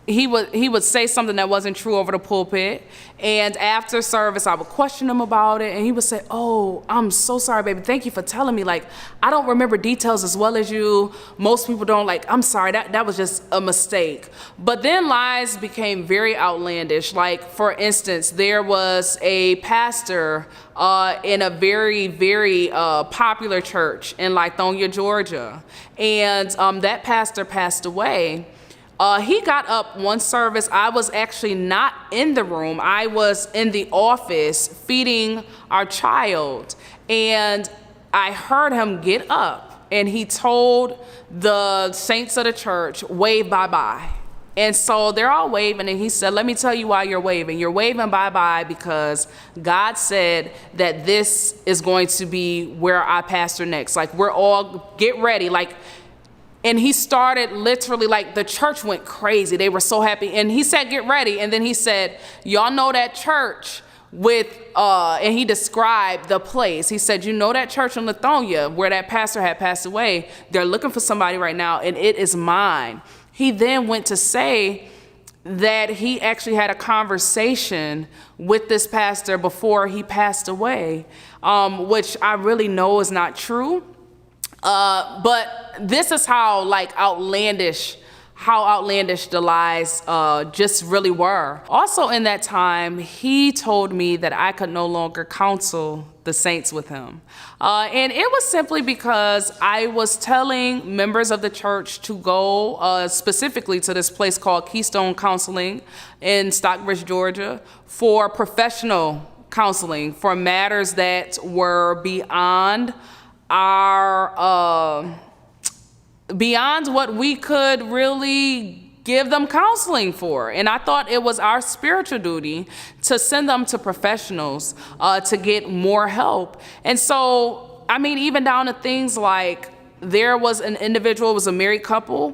Speaker 1: he would say something that wasn't true over the pulpit, and after service I would question him about it, and he would say, oh, I'm so sorry, baby, thank you for telling me, like, I don't remember details as well as you, most people don't, like, I'm sorry, that was just a mistake. But then lies became very outlandish. Like, for instance, there was a pastor in a very, very popular church in Lithonia, Georgia, and that pastor passed away. He got up one service. I was actually not in the room. I was in the office feeding our child, and I heard him get up, and he told the saints of the church, wave bye-bye. And so they're all waving, and he said, let me tell you why you're waving. You're waving bye-bye because God said that this is going to be where I pastor next. Like, we're all, get ready. Like, and he started literally, like, the church went crazy. They were so happy. And he said, get ready. And then he said, y'all know that church with, and he described the place. He said, you know that church in Lithonia where that pastor had passed away? They're looking for somebody right now, and it is mine. He then went to say that he actually had a conversation with this pastor before he passed away, which I really know is not true. But this is how, like, outlandish the lies just really were. Also in that time, he told me that I could no longer counsel the saints with him. And it was simply because I was telling members of the church to go specifically to this place called Keystone Counseling in Stockbridge, Georgia, for professional counseling for matters that were beyond what we could really give them counseling for. And I thought it was our spiritual duty to send them to professionals to get more help. And so, I mean, even down to things like, there was an individual, it was a married couple,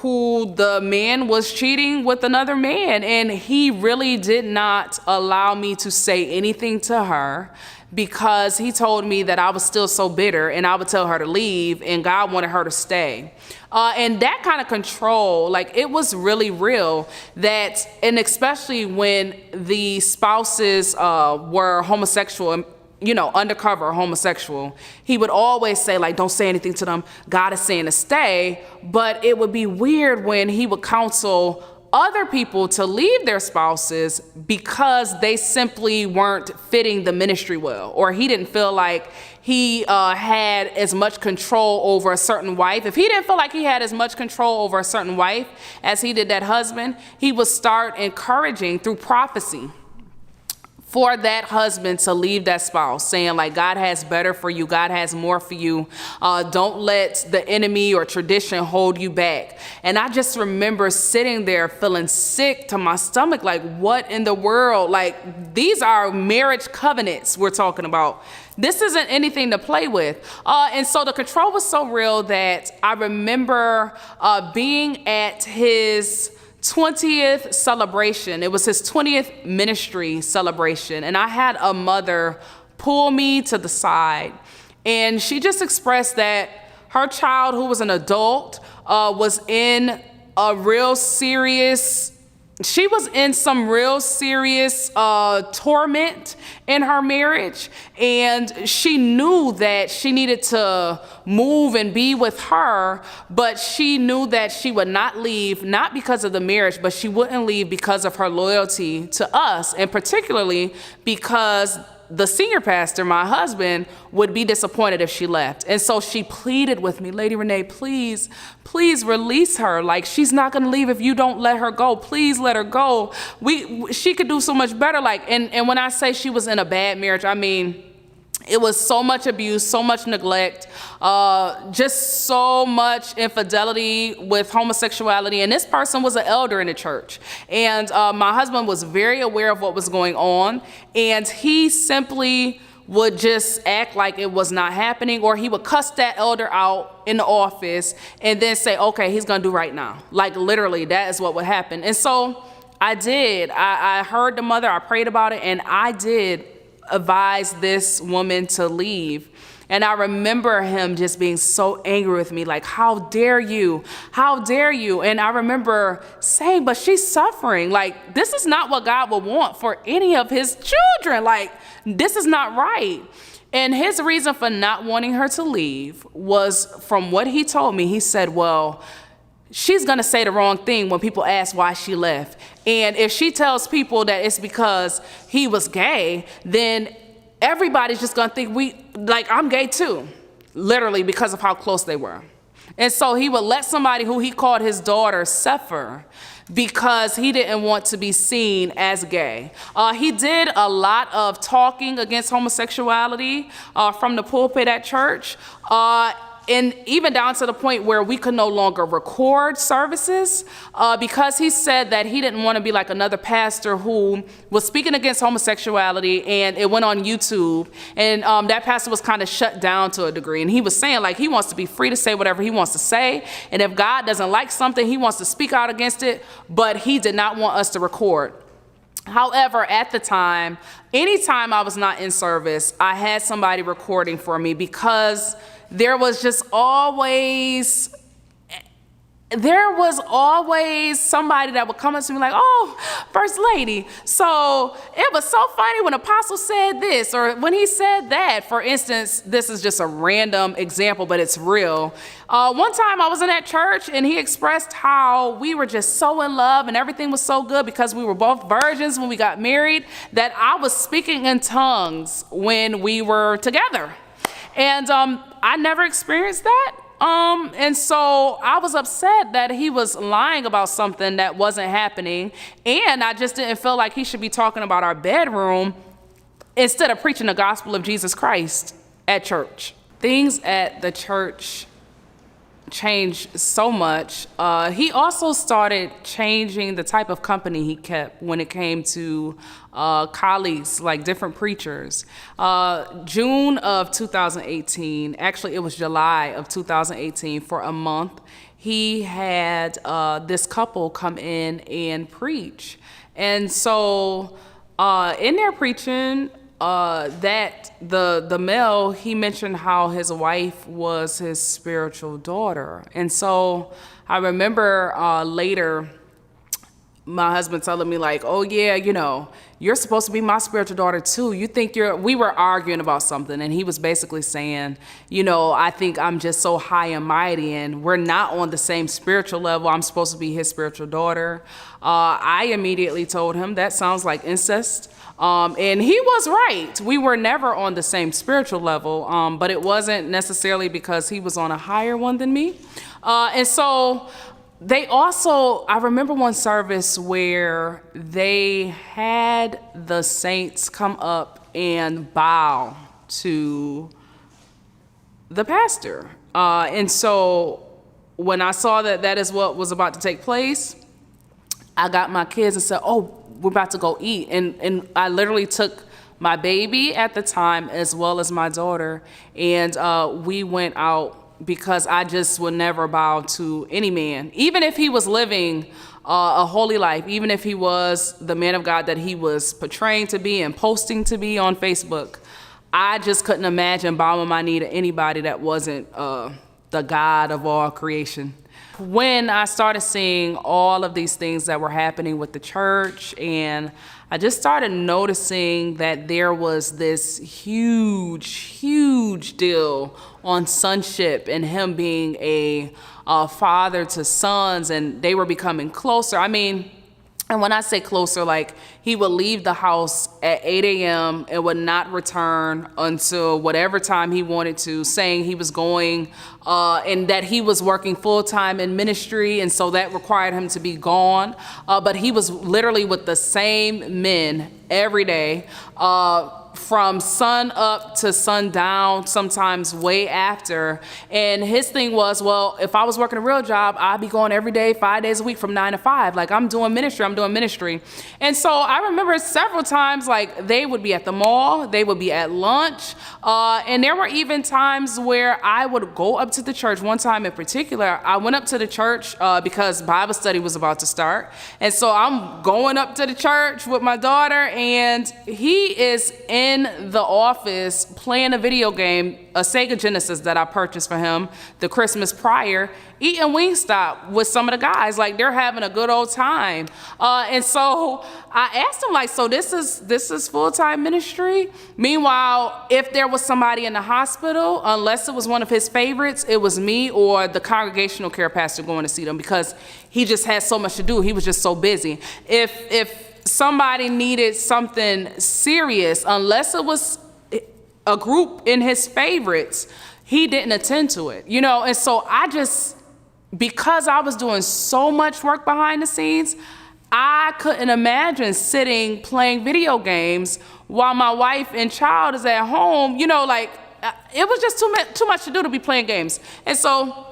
Speaker 1: who the man was cheating with another man, and he really did not allow me to say anything to her, because he told me that I was still so bitter and I would tell her to leave, and God wanted her to stay. And that kind of control, like, it was really real. That, and especially when the spouses were homosexual, you know, undercover homosexual, he would always say, like, don't say anything to them, God is saying to stay. But it would be weird when he would counsel other people to leave their spouses because they simply weren't fitting the ministry well, or he didn't feel like he had as much control over a certain wife. If he didn't feel like he had as much control over a certain wife as he did that husband, he would start encouraging through prophecy for that husband to leave that spouse, saying, like, God has better for you, God has more for you. Don't let the enemy or tradition hold you back. And I just remember sitting there feeling sick to my stomach, like, what in the world? Like, these are marriage covenants we're talking about. This isn't anything to play with. And so the control was so real that I remember being at his 20th celebration. It was his 20th ministry celebration, and I had a mother pull me to the side, and she just expressed that her child, who was an adult, was in a real serious she was in some real serious torment in her marriage, and she knew that she needed to move and be with her, but she knew that she would not leave, not because of the marriage, but she wouldn't leave because of her loyalty to us, and particularly because the senior pastor, my husband, would be disappointed if she left. And so she pleaded with me, Lady Renee, please, please release her. Like, she's not gonna leave if you don't let her go. Please let her go. She could do so much better. Like, and when I say she was in a bad marriage, I mean, It was so much abuse, so much neglect, just so much infidelity with homosexuality. And this person was an elder in the church. And my husband was very aware of what was going on. And he simply would just act like it was not happening, or he would cuss that elder out in the office and then say, okay, he's gonna do right now. Like literally, that is what would happen. And so I did. I heard the mother, I prayed about it, and I did advise this woman to leave. And I remember him just being so angry with me, like, how dare you? How dare you? And I remember saying, but she's suffering. Like, this is not what God would want for any of his children. Like, this is not right. And his reason for not wanting her to leave was, from what he told me, he said, well, she's gonna say the wrong thing when people ask why she left. And if she tells people that it's because he was gay, then everybody's just gonna think I'm gay too, literally, because of how close they were. And so he would let somebody who he called his daughter suffer because he didn't want to be seen as gay. He did a lot of talking against homosexuality from the pulpit at church. And even down to the point where we could no longer record services because he said that he didn't want to be like another pastor who was speaking against homosexuality and it went on YouTube. And that pastor was kind of shut down to a degree. And he was saying like he wants to be free to say whatever he wants to say. And if God doesn't like something, he wants to speak out against it. But he did not want us to record. However, at the time, anytime I was not in service, I had somebody recording for me because there was always somebody that would come up to me like, oh, First Lady, so it was so funny when Apostle said this or when he said that. For instance, this is just a random example, but it's real. One time I was in that church and he expressed how we were just so in love and everything was so good because we were both virgins when we got married, that I was speaking in tongues when we were together. And I never experienced that. And so I was upset that he was lying about something that wasn't happening. And I just didn't feel like he should be talking about our bedroom instead of preaching the gospel of Jesus Christ at church. Things at the church changed so much. He also started changing the type of company he kept when it came to colleagues, like different preachers. June of 2018, actually it was July of 2018, for a month, he had this couple come in and preach. And so in their preaching, that the male, he mentioned how his wife was his spiritual daughter. And so I remember later my husband telling me like, oh yeah, you're supposed to be my spiritual daughter too. You think we were arguing about something and he was basically saying, I think I'm just so high and mighty and we're not on the same spiritual level. I'm supposed to be his spiritual daughter. I immediately told him that sounds like incest. And he was right. We were never on the same spiritual level, but it wasn't necessarily because he was on a higher one than me. And so I remember one service where they had the saints come up and bow to the pastor. And so when I saw that that is what was about to take place, I got my kids and said, oh, we're about to go eat. And I literally took my baby at the time as well as my daughter, and we went out because I just would never bow to any man, even if he was living a holy life, even if he was the man of God that he was portraying to be and posting to be on Facebook. I just couldn't imagine bowing my knee to anybody that wasn't the God of all creation. When I started seeing all of these things that were happening with the church, and I just started noticing that there was this huge deal on sonship and him being a father to sons, and they were becoming closer. And when I say closer, like he would leave the house at 8 a.m. and would not return until whatever time he wanted to, saying he was going and that he was working full-time in ministry, and so that required him to be gone. But he was literally with the same men every day from sun up to sundown, sometimes way after. And his thing was, well, if I was working a real job, I'd be going every day, 5 days a week from 9 to 5. Like, I'm doing ministry. And so I remember several times, like, they would be at the mall, they would be at lunch. And there were even times where I would go up to the church. One time in particular, I went up to the church because Bible study was about to start. And so I'm going up to the church with my daughter, and he is in the office playing a video game, a Sega Genesis that I purchased for him the Christmas prior, eating Wingstop with some of the guys. Like, they're having a good old time. And so I asked him, like, so this is full-time ministry? Meanwhile, if there was somebody in the hospital, unless it was one of his favorites, it was me or the congregational care pastor going to see them, because he just had so much to do. He was just so busy. If somebody needed something serious, unless it was a group in his favorites, he didn't attend to it, you know? And so because I was doing so much work behind the scenes, I couldn't imagine sitting playing video games while my wife and child is at home, you know, like, it was just too much to do to be playing games. And so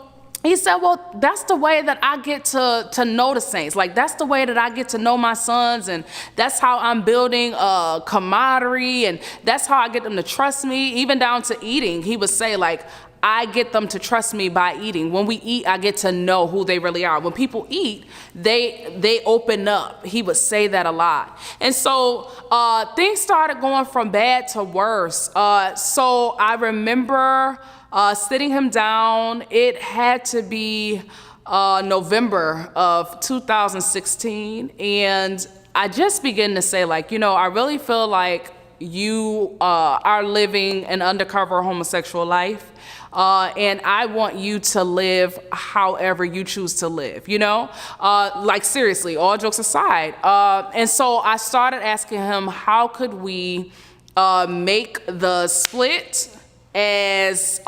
Speaker 1: he said, well, that's the way that I get to know the saints. Like, that's the way that I get to know my sons, and that's how I'm building a camaraderie, and that's how I get them to trust me, even down to eating. He would say, like, I get them to trust me by eating. When we eat, I get to know who they really are. When people eat, they open up. He would say that a lot. And so things started going from bad to worse. So I remember sitting him down. It had to be November of 2016. And I just began to say, like, you know, I really feel like you are living an undercover homosexual life. And I want you to live however you choose to live, you know? Like, seriously, all jokes aside. And so I started asking him, how could we make the split as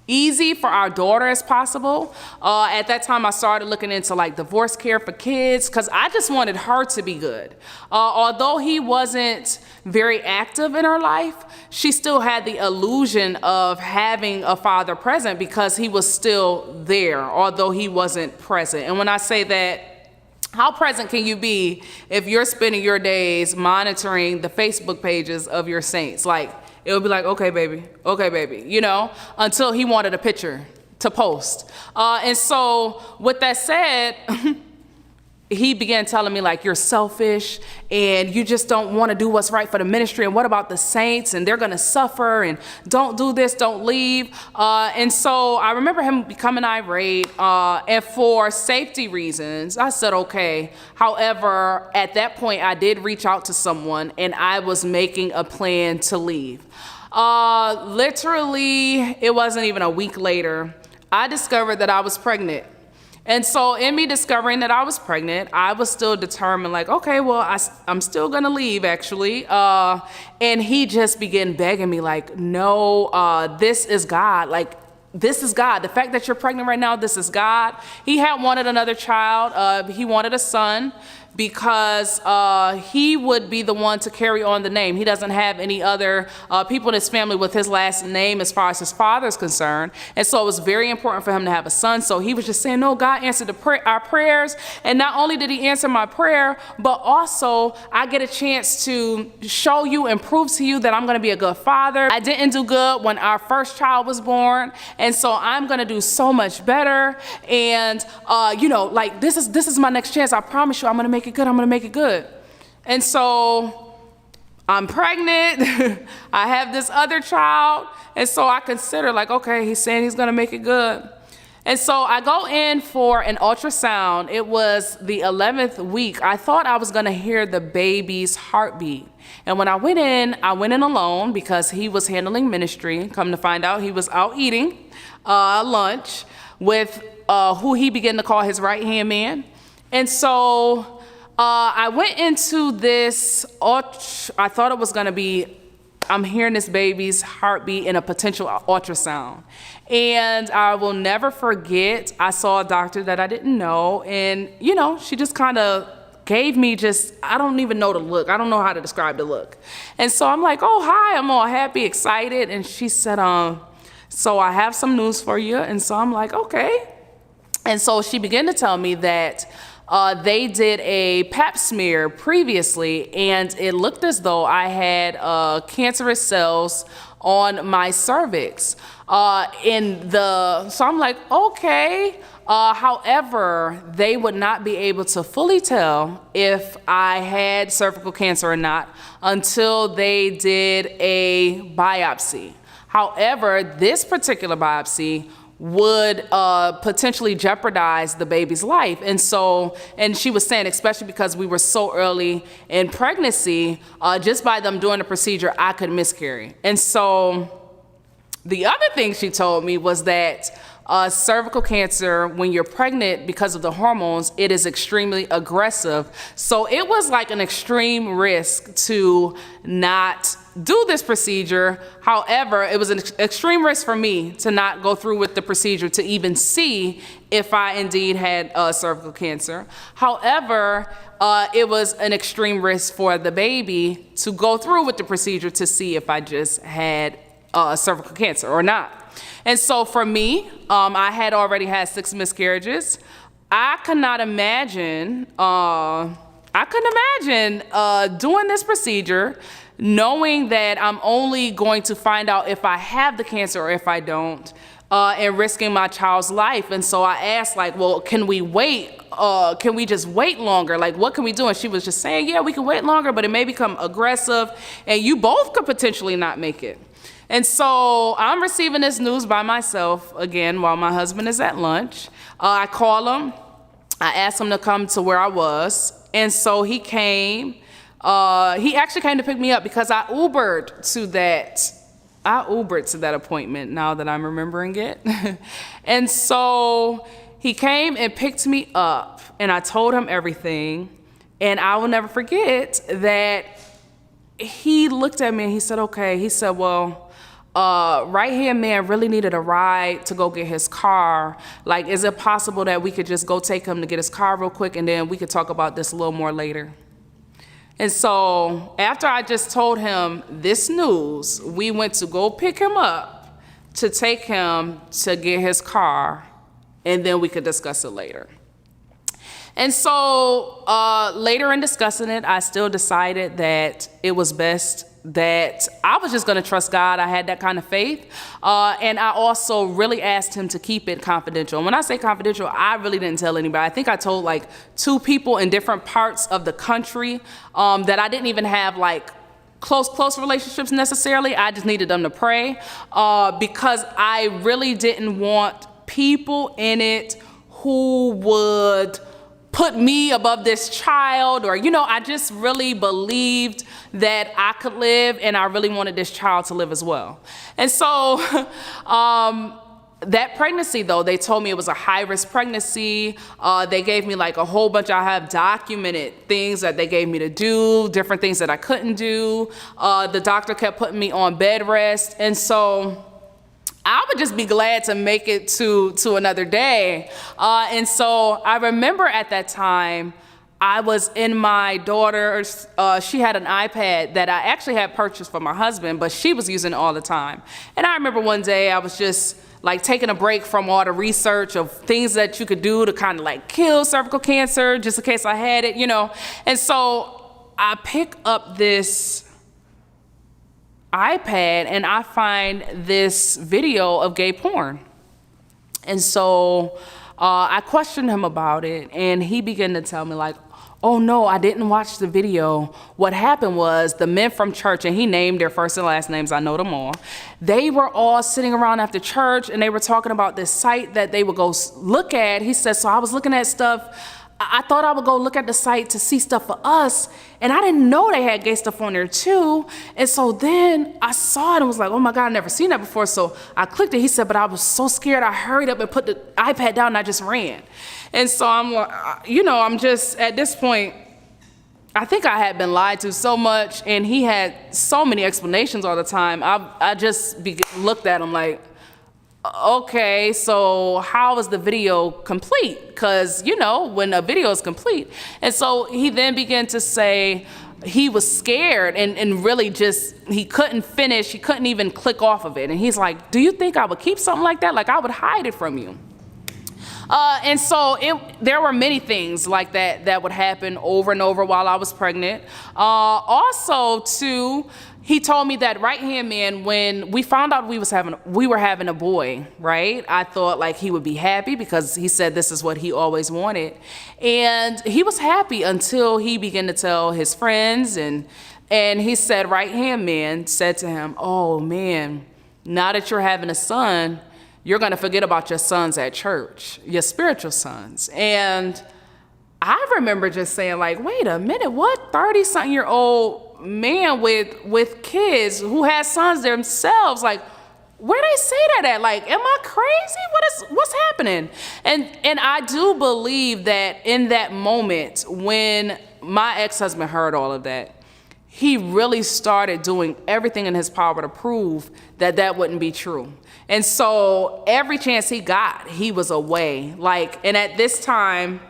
Speaker 1: easy for our daughter as possible. At that time, I started looking into like divorce care for kids, because I just wanted her to be good. Although he wasn't very active in her life, she still had the illusion of having a father present, because he was still there, although he wasn't present. And when I say that, how present can you be if you're spending your days monitoring the Facebook pages of your saints? Like, it would be like, okay, baby, you know, until he wanted a picture to post. And so with that said, he began telling me, like, you're selfish and you just don't want to do what's right for the ministry. And what about the saints? And they're going to suffer, and don't do this, don't leave. And so I remember him becoming irate. And for safety reasons, I said, okay. However, at that point, I did reach out to someone, and I was making a plan to leave. Literally, it wasn't even a week later, I discovered that I was pregnant. And so in me discovering that I was pregnant, I was still determined, like, okay, well, I'm still gonna leave, actually. And he just began begging me, like, no, this is God. Like, this is God. The fact that you're pregnant right now, this is God. He had wanted another child. He wanted a son, because he would be the one to carry on the name. He doesn't have any other people in his family with his last name as far as his father is concerned. And so it was very important for him to have a son. So he was just saying, no, God answered our prayers. And not only did he answer my prayer, but also I get a chance to show you and prove to you that I'm going to be a good father. I didn't do good when our first child was born. And so I'm going to do so much better. And, you know, like, this is my next chance. I promise you, I'm going to make it good. I'm gonna make it good. And so I'm pregnant. I have this other child. And so I consider, like, okay, he's saying he's gonna make it good. And so I go in for an ultrasound. It was the 11th week. I thought I was gonna hear the baby's heartbeat. And when I went in alone, because he was handling ministry. Come to find out, he was out eating lunch with who he began to call his right-hand man. And so I went into this, I thought it was gonna be, I'm hearing this baby's heartbeat in a potential ultrasound. And I will never forget, I saw a doctor that I didn't know, and, you know, she just kind of gave me just, I don't even know the look. I don't know how to describe the look. And so I'm like, oh, hi, I'm all happy, excited. And she said, so I have some news for you. And so I'm like, okay. And so she began to tell me that they did a pap smear previously, and it looked as though I had cancerous cells on my cervix. So I'm like, okay. However, they would not be able to fully tell if I had cervical cancer or not until they did a biopsy. However, this particular biopsy would potentially jeopardize the baby's life. And she was saying, especially because we were so early in pregnancy, just by them doing the procedure, I could miscarry. And so the other thing she told me was that cervical cancer, when you're pregnant, because of the hormones, it is extremely aggressive. So it was like an extreme risk to not do this procedure. However, it was an extreme risk for me to not go through with the procedure to even see if I indeed had cervical cancer. However, it was an extreme risk for the baby to go through with the procedure to see if I just had cervical cancer or not. And so for me, I had already had 6 miscarriages. I could not imagine doing this procedure, knowing that I'm only going to find out if I have the cancer or if I don't, and risking my child's life. And so I asked, like, well, can we wait? Can we just wait longer? Like, what can we do? And she was just saying, yeah, we can wait longer, but it may become aggressive, and you both could potentially not make it. And so I'm receiving this news by myself, again, while my husband is at lunch. I call him. I asked him to come to where I was. And so he came. He actually came to pick me up because I Ubered to that appointment, now that I'm remembering it. And so he came and picked me up, and I told him everything. And I will never forget that he looked at me and he said, okay. He said, well, right-hand man really needed a ride to go get his car. Like, is it possible that we could just go take him to get his car real quick, and then we could talk about this a little more later? And so after I just told him this news, we went to go pick him up to take him to get his car, and then we could discuss it later. And so later in discussing it, I still decided that it was best that I was just going to trust God. I had that kind of faith. And I also really asked him to keep it confidential. And when I say confidential, I really didn't tell anybody. I think I told like 2 people in different parts of the country that I didn't even have like close relationships necessarily. I just needed them to pray because I really didn't want people in it who would put me above this child, or, I just really believed that I could live, and I really wanted this child to live as well. And so that pregnancy, though, they told me it was a high-risk pregnancy. They gave me like a whole bunch. I have documented things that they gave me to do, different things that I couldn't do. The doctor kept putting me on bed rest. And so I would just be glad to make it to another day. And so I remember at that time, I was in my daughter's, she had an iPad that I actually had purchased for my husband, but she was using it all the time. And I remember one day I was just like taking a break from all the research of things that you could do to kind of like kill cervical cancer, just in case I had it, And so I pick up this iPad and I find this video of gay porn. And so I questioned him about it, and he began to tell me like, oh no, I didn't watch the video. What happened was the men from church, and he named their first and last names, I know them all. They were all sitting around after church and they were talking about this site that they would go look at. He said, so I was looking at stuff. I thought I would go look at the site to see stuff for us, and I didn't know they had gay stuff on there too. And so then I saw it and was like, oh my God, I've never seen that before. So I clicked it. He said, but I was so scared, I hurried up and put the iPad down and I just ran. And so I'm like, I'm just, at this point, I think I had been lied to so much, and he had so many explanations all the time. I just looked at him like, okay, so how is the video complete? Because, you know, when a video is complete. And so he then began to say he was scared and really just, he couldn't finish, he couldn't even click off of it. And he's like, do you think I would keep something like that? Like, I would hide it from you. And so there were many things like that that would happen over and over while I was pregnant. Also, too, he told me that right-hand man, when we found out we were having a boy, right? I thought like he would be happy because he said this is what he always wanted. And he was happy until he began to tell his friends, and he said right-hand man said to him, oh man, now that you're having a son, you're gonna forget about your sons at church, your spiritual sons. And I remember just saying like, wait a minute, what 30-something-year-old man with kids who has sons themselves, like, where they say that at? Like, am I crazy? What's happening? And I do believe that in that moment when my ex-husband heard all of that, he really started doing everything in his power to prove that that wouldn't be true. And so every chance he got, he was away. Like, and at this time,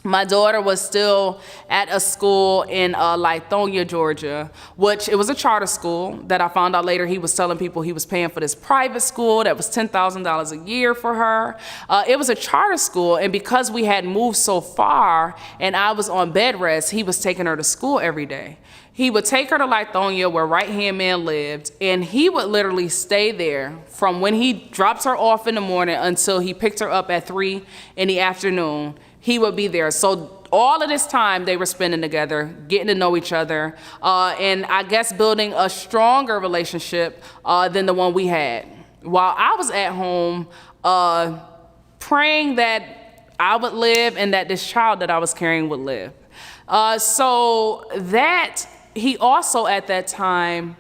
Speaker 1: my daughter was still at a school in Lithonia, Georgia, which it was a charter school that I found out later he was telling people he was paying for this private school that was $10,000 a year for her. It was a charter school, and because we had moved so far and I was on bed rest, he was taking her to school every day. He would take her to Lithonia where right-hand man lived, and he would literally stay there from when he dropped her off in the morning until he picked her up at 3 in the afternoon. He would be there. So all of this time they were spending together, getting to know each other, and I guess building a stronger relationship than the one we had. While I was at home praying that I would live and that this child that I was carrying would live. So that he also at that time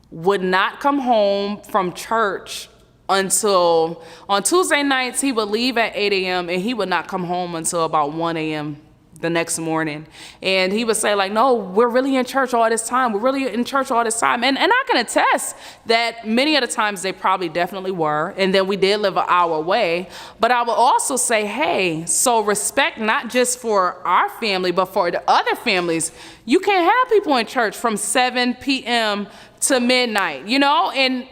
Speaker 1: would not come home from church until on Tuesday nights. He would leave at 8 a.m. and he would not come home until about 1 a.m. the next morning. And he would say like, no, we're really in church all this time. We're really in church all this time. And I can attest that many of the times they probably definitely were. And then we did live an hour away. But I would also say, hey, so respect not just for our family, but for the other families. You can't have people in church from 7 p.m. to midnight, you know? And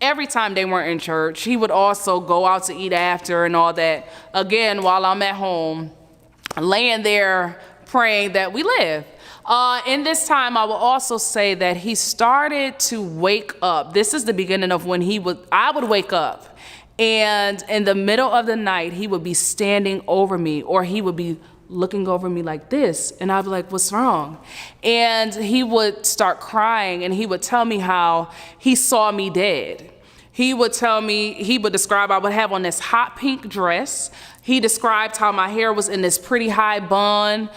Speaker 1: every time they weren't in church, he would also go out to eat after and all that. Again, while I'm at home, laying there praying that we live. In this time, I will also say that he started to wake up. This is the beginning of when I would wake up, and in the middle of the night, he would be standing over me, or he would be looking over me like this, and I'd be like, what's wrong? And he would start crying, and he would tell me how he saw me dead. He would describe, I would have on this hot pink dress. He described how my hair was in this pretty high bun,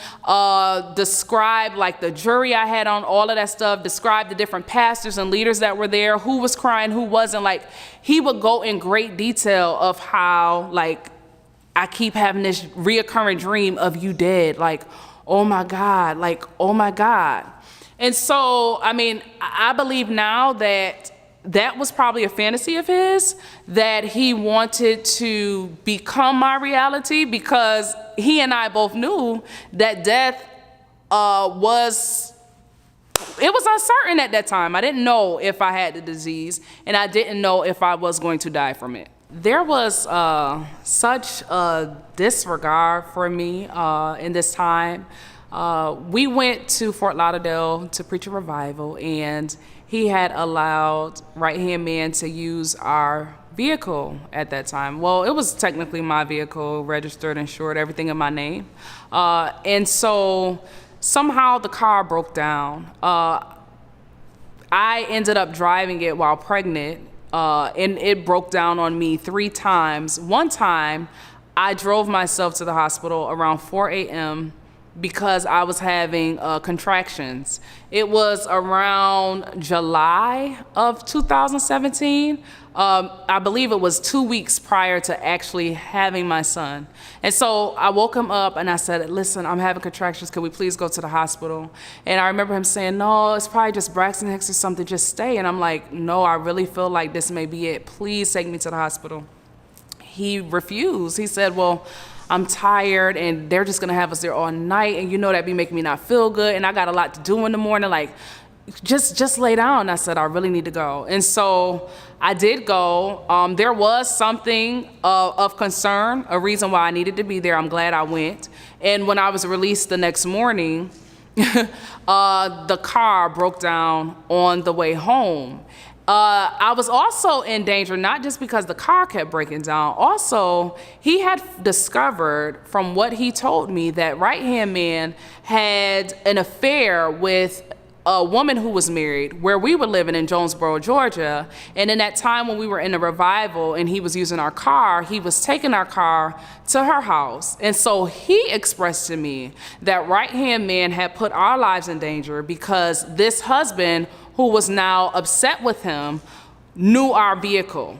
Speaker 1: described like the jury I had on, all of that stuff, described the different pastors and leaders that were there, who was crying, who wasn't. Like, he would go in great detail of how, like, I keep having this reoccurring dream of you dead, like, oh my God, like, oh my God. And so, I mean, I believe now that that was probably a fantasy of his, that he wanted to become my reality, because he and I both knew that death was uncertain at that time. I didn't know if I had the disease, and I didn't know if I was going to die from it. There was such a disregard for me in this time. We went to Fort Lauderdale to preach a revival, and he had allowed right-hand man to use our vehicle at that time. Well, it was technically my vehicle, registered, insured, everything in my name. And so somehow the car broke down. I ended up driving it while pregnant, and it broke down on me 3 times. One time, I drove myself to the hospital around 4 a.m. because I was having contractions. It was around July of 2017. I believe it was 2 weeks prior to actually having my son. And so I woke him up and I said, listen, I'm having contractions. Can we please go to the hospital? And I remember him saying, no, it's probably just Braxton Hicks or something, just stay. And I'm like, no, I really feel like this may be it. Please take me to the hospital. he refused. He said, well, I'm tired and they're just gonna have us there all night, and you know that be making me not feel good, and I got a lot to do in the morning, like just lay down. I said, I really need to go. And so I did go. There was something of concern, a reason why I needed to be there. I'm glad I went. And when I was released the next morning, the car broke down on the way home. I was also in danger, not just because the car kept breaking down. Also, he had discovered from what he told me that right-hand man had an affair with a woman who was married where we were living in Jonesboro, Georgia. And in that time when we were in a revival and he was using our car, he was taking our car to her house. And so he expressed to me that right-hand man had put our lives in danger because this husband, who was now upset with him, knew our vehicle.